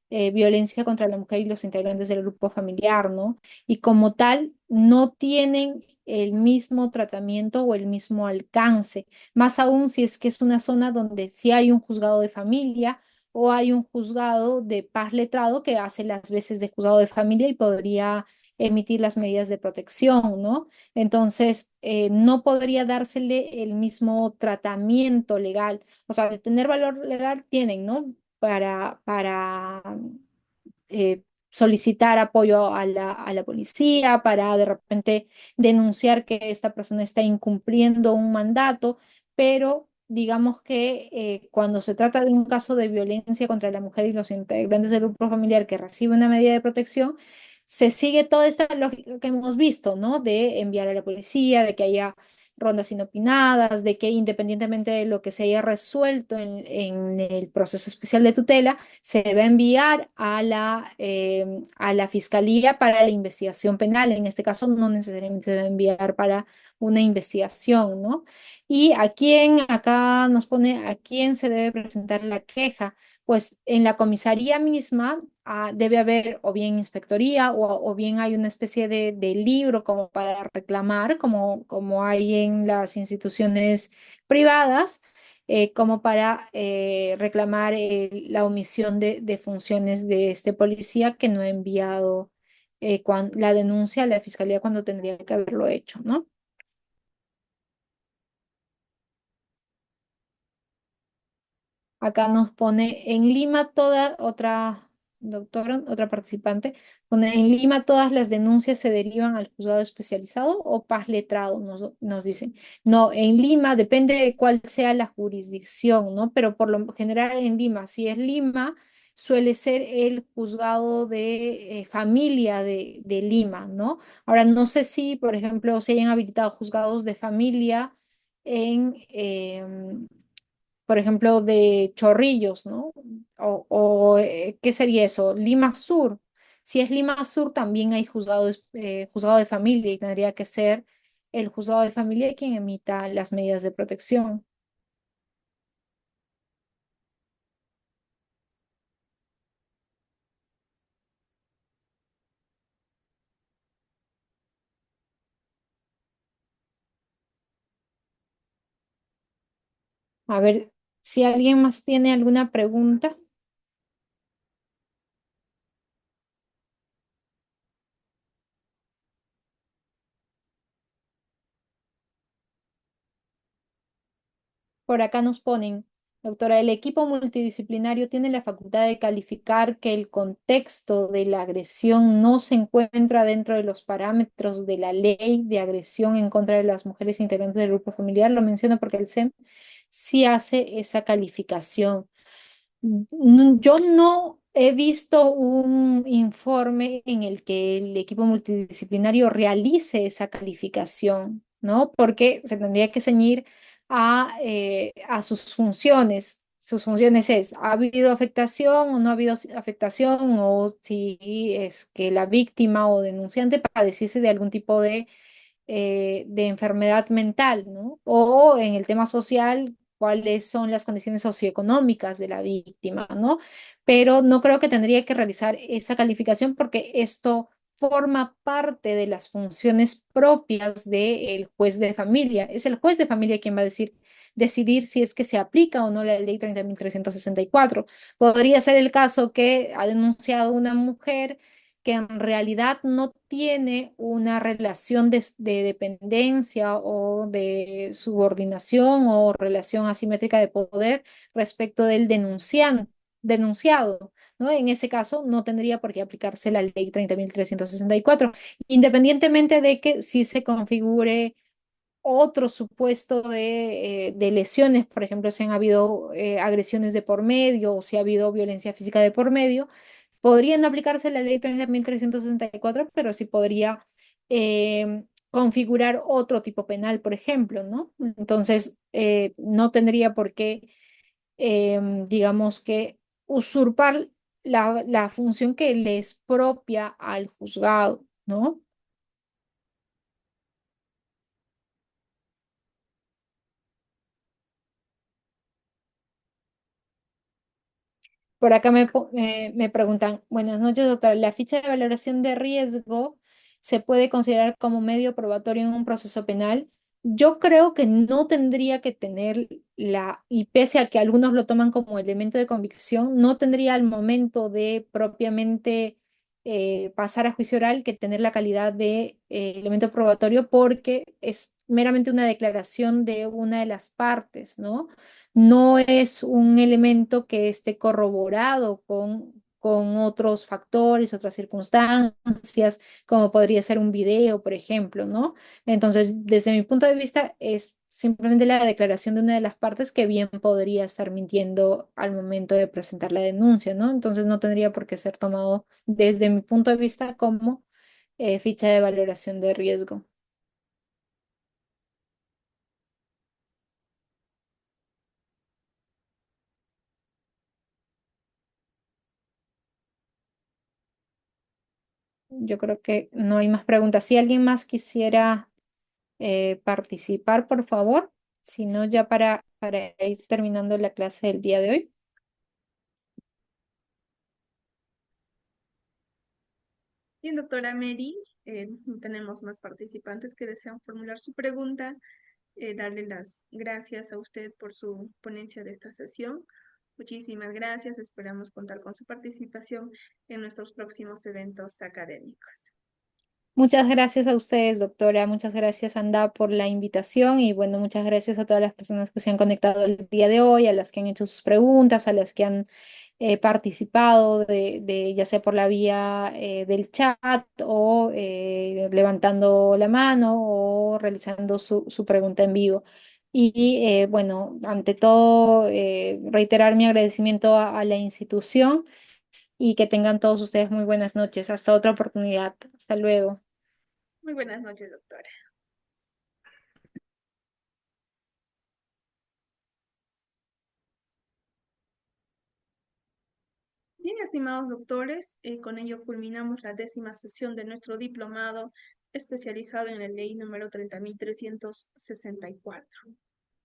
violencia contra la mujer y los integrantes del grupo familiar, ¿no? Y como tal, no tienen el mismo tratamiento o el mismo alcance, más aún si es que es una zona donde sí hay un juzgado de familia o hay un juzgado de paz letrado que hace las veces de juzgado de familia y podría emitir las medidas de protección, ¿no? Entonces, no podría dársele el mismo tratamiento legal. O sea, de tener valor legal tienen, ¿no? Para solicitar apoyo a la policía, para de repente denunciar que esta persona está incumpliendo un mandato, pero digamos que cuando se trata de un caso de violencia contra la mujer y los integrantes del grupo familiar que recibe una medida de protección, se sigue toda esta lógica que hemos visto, ¿no? De enviar a la policía, de que haya rondas inopinadas, de que independientemente de lo que se haya resuelto en el proceso especial de tutela, se va a enviar a la fiscalía para la investigación penal. En este caso, no necesariamente se va a enviar para una investigación, ¿no? Y a quién, acá nos pone, a quién se debe presentar la queja. Pues en la comisaría misma debe haber o bien inspectoría o bien hay una especie de libro como para reclamar, como hay en las instituciones privadas, como para reclamar la omisión de funciones de este policía que no ha enviado la denuncia a la fiscalía cuando tendría que haberlo hecho, ¿no? Acá nos pone en Lima toda otra doctora, otra participante, pone en Lima todas las denuncias se derivan al juzgado especializado o paz letrado, nos dicen. No, en Lima depende de cuál sea la jurisdicción, ¿no? Pero por lo general en Lima, si es Lima, suele ser el juzgado de familia de Lima, ¿no? Ahora, no sé si, por ejemplo, se hayan habilitado juzgados de familia por ejemplo, de Chorrillos, ¿no? ¿Qué sería eso? Lima Sur. Si es Lima Sur, también hay juzgado de familia y tendría que ser el juzgado de familia quien emita las medidas de protección. A ver si alguien más tiene alguna pregunta. Por acá nos ponen, doctora, el equipo multidisciplinario tiene la facultad de calificar que el contexto de la agresión no se encuentra dentro de los parámetros de la ley de agresión en contra de las mujeres integrantes del grupo familiar. Lo menciono porque el SEM sí hace esa calificación. Yo no he visto un informe en el que el equipo multidisciplinario realice esa calificación, ¿no? Porque se tendría que ceñir a sus funciones. Sus funciones es, ¿ha habido afectación o no ha habido afectación? O si es que la víctima o denunciante padeciese de algún tipo de enfermedad mental, ¿no? O en el tema social, cuáles son las condiciones socioeconómicas de la víctima, ¿no? Pero no creo que tendría que realizar esa calificación porque esto forma parte de las funciones propias del juez de familia. Es el juez de familia quien va a decidir si es que se aplica o no la ley 30.364. Podría ser el caso que ha denunciado una mujer que en realidad no tiene una relación de dependencia o de subordinación o relación asimétrica de poder respecto del denunciado, ¿no? En ese caso no tendría por qué aplicarse la ley 30.364, independientemente de que si se configure otro supuesto de lesiones, por ejemplo, si han habido agresiones de por medio o si ha habido violencia física de por medio, podría no aplicarse la ley 30.364, pero sí podría configurar otro tipo penal, por ejemplo, ¿no? Entonces, no tendría por qué, digamos que, usurpar la función que le es propia al juzgado, ¿no? Por acá me preguntan, buenas noches, doctora. ¿La ficha de valoración de riesgo se puede considerar como medio probatorio en un proceso penal? Yo creo que no tendría que tener y pese a que algunos lo toman como elemento de convicción, no tendría al momento de propiamente pasar a juicio oral que tener la calidad de elemento probatorio porque es meramente una declaración de una de las partes, ¿no? No es un elemento que esté corroborado con otros factores, otras circunstancias, como podría ser un video, por ejemplo, ¿no? Entonces, desde mi punto de vista, es simplemente la declaración de una de las partes que bien podría estar mintiendo al momento de presentar la denuncia, ¿no? Entonces, no tendría por qué ser tomado desde mi punto de vista como ficha de valoración de riesgo. Yo creo que no hay más preguntas. Si alguien más quisiera participar, por favor, si no, ya para ir terminando la clase del día de hoy. Bien, doctora Mary, no tenemos más participantes que desean formular su pregunta. Darle las gracias a usted por su ponencia de esta sesión. Muchísimas gracias. Esperamos contar con su participación en nuestros próximos eventos académicos. Muchas gracias a ustedes, doctora. Muchas gracias, Anda, por la invitación y bueno, muchas gracias a todas las personas que se han conectado el día de hoy, a las que han hecho sus preguntas, a las que han participado ya sea por la vía del chat o levantando la mano o realizando su pregunta en vivo. Y bueno, ante todo, reiterar mi agradecimiento a la institución y que tengan todos ustedes muy buenas noches. Hasta otra oportunidad. Hasta luego. Muy buenas noches, doctora. Bien, estimados doctores, con ello culminamos la 10ª sesión de nuestro diplomado especializado en la ley número 30.364.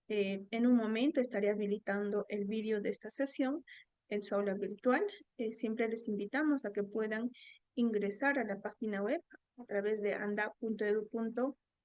En un momento estaré habilitando el vídeo de esta sesión en su aula virtual. Siempre les invitamos a que puedan ingresar a la página web a través de anda.edu.es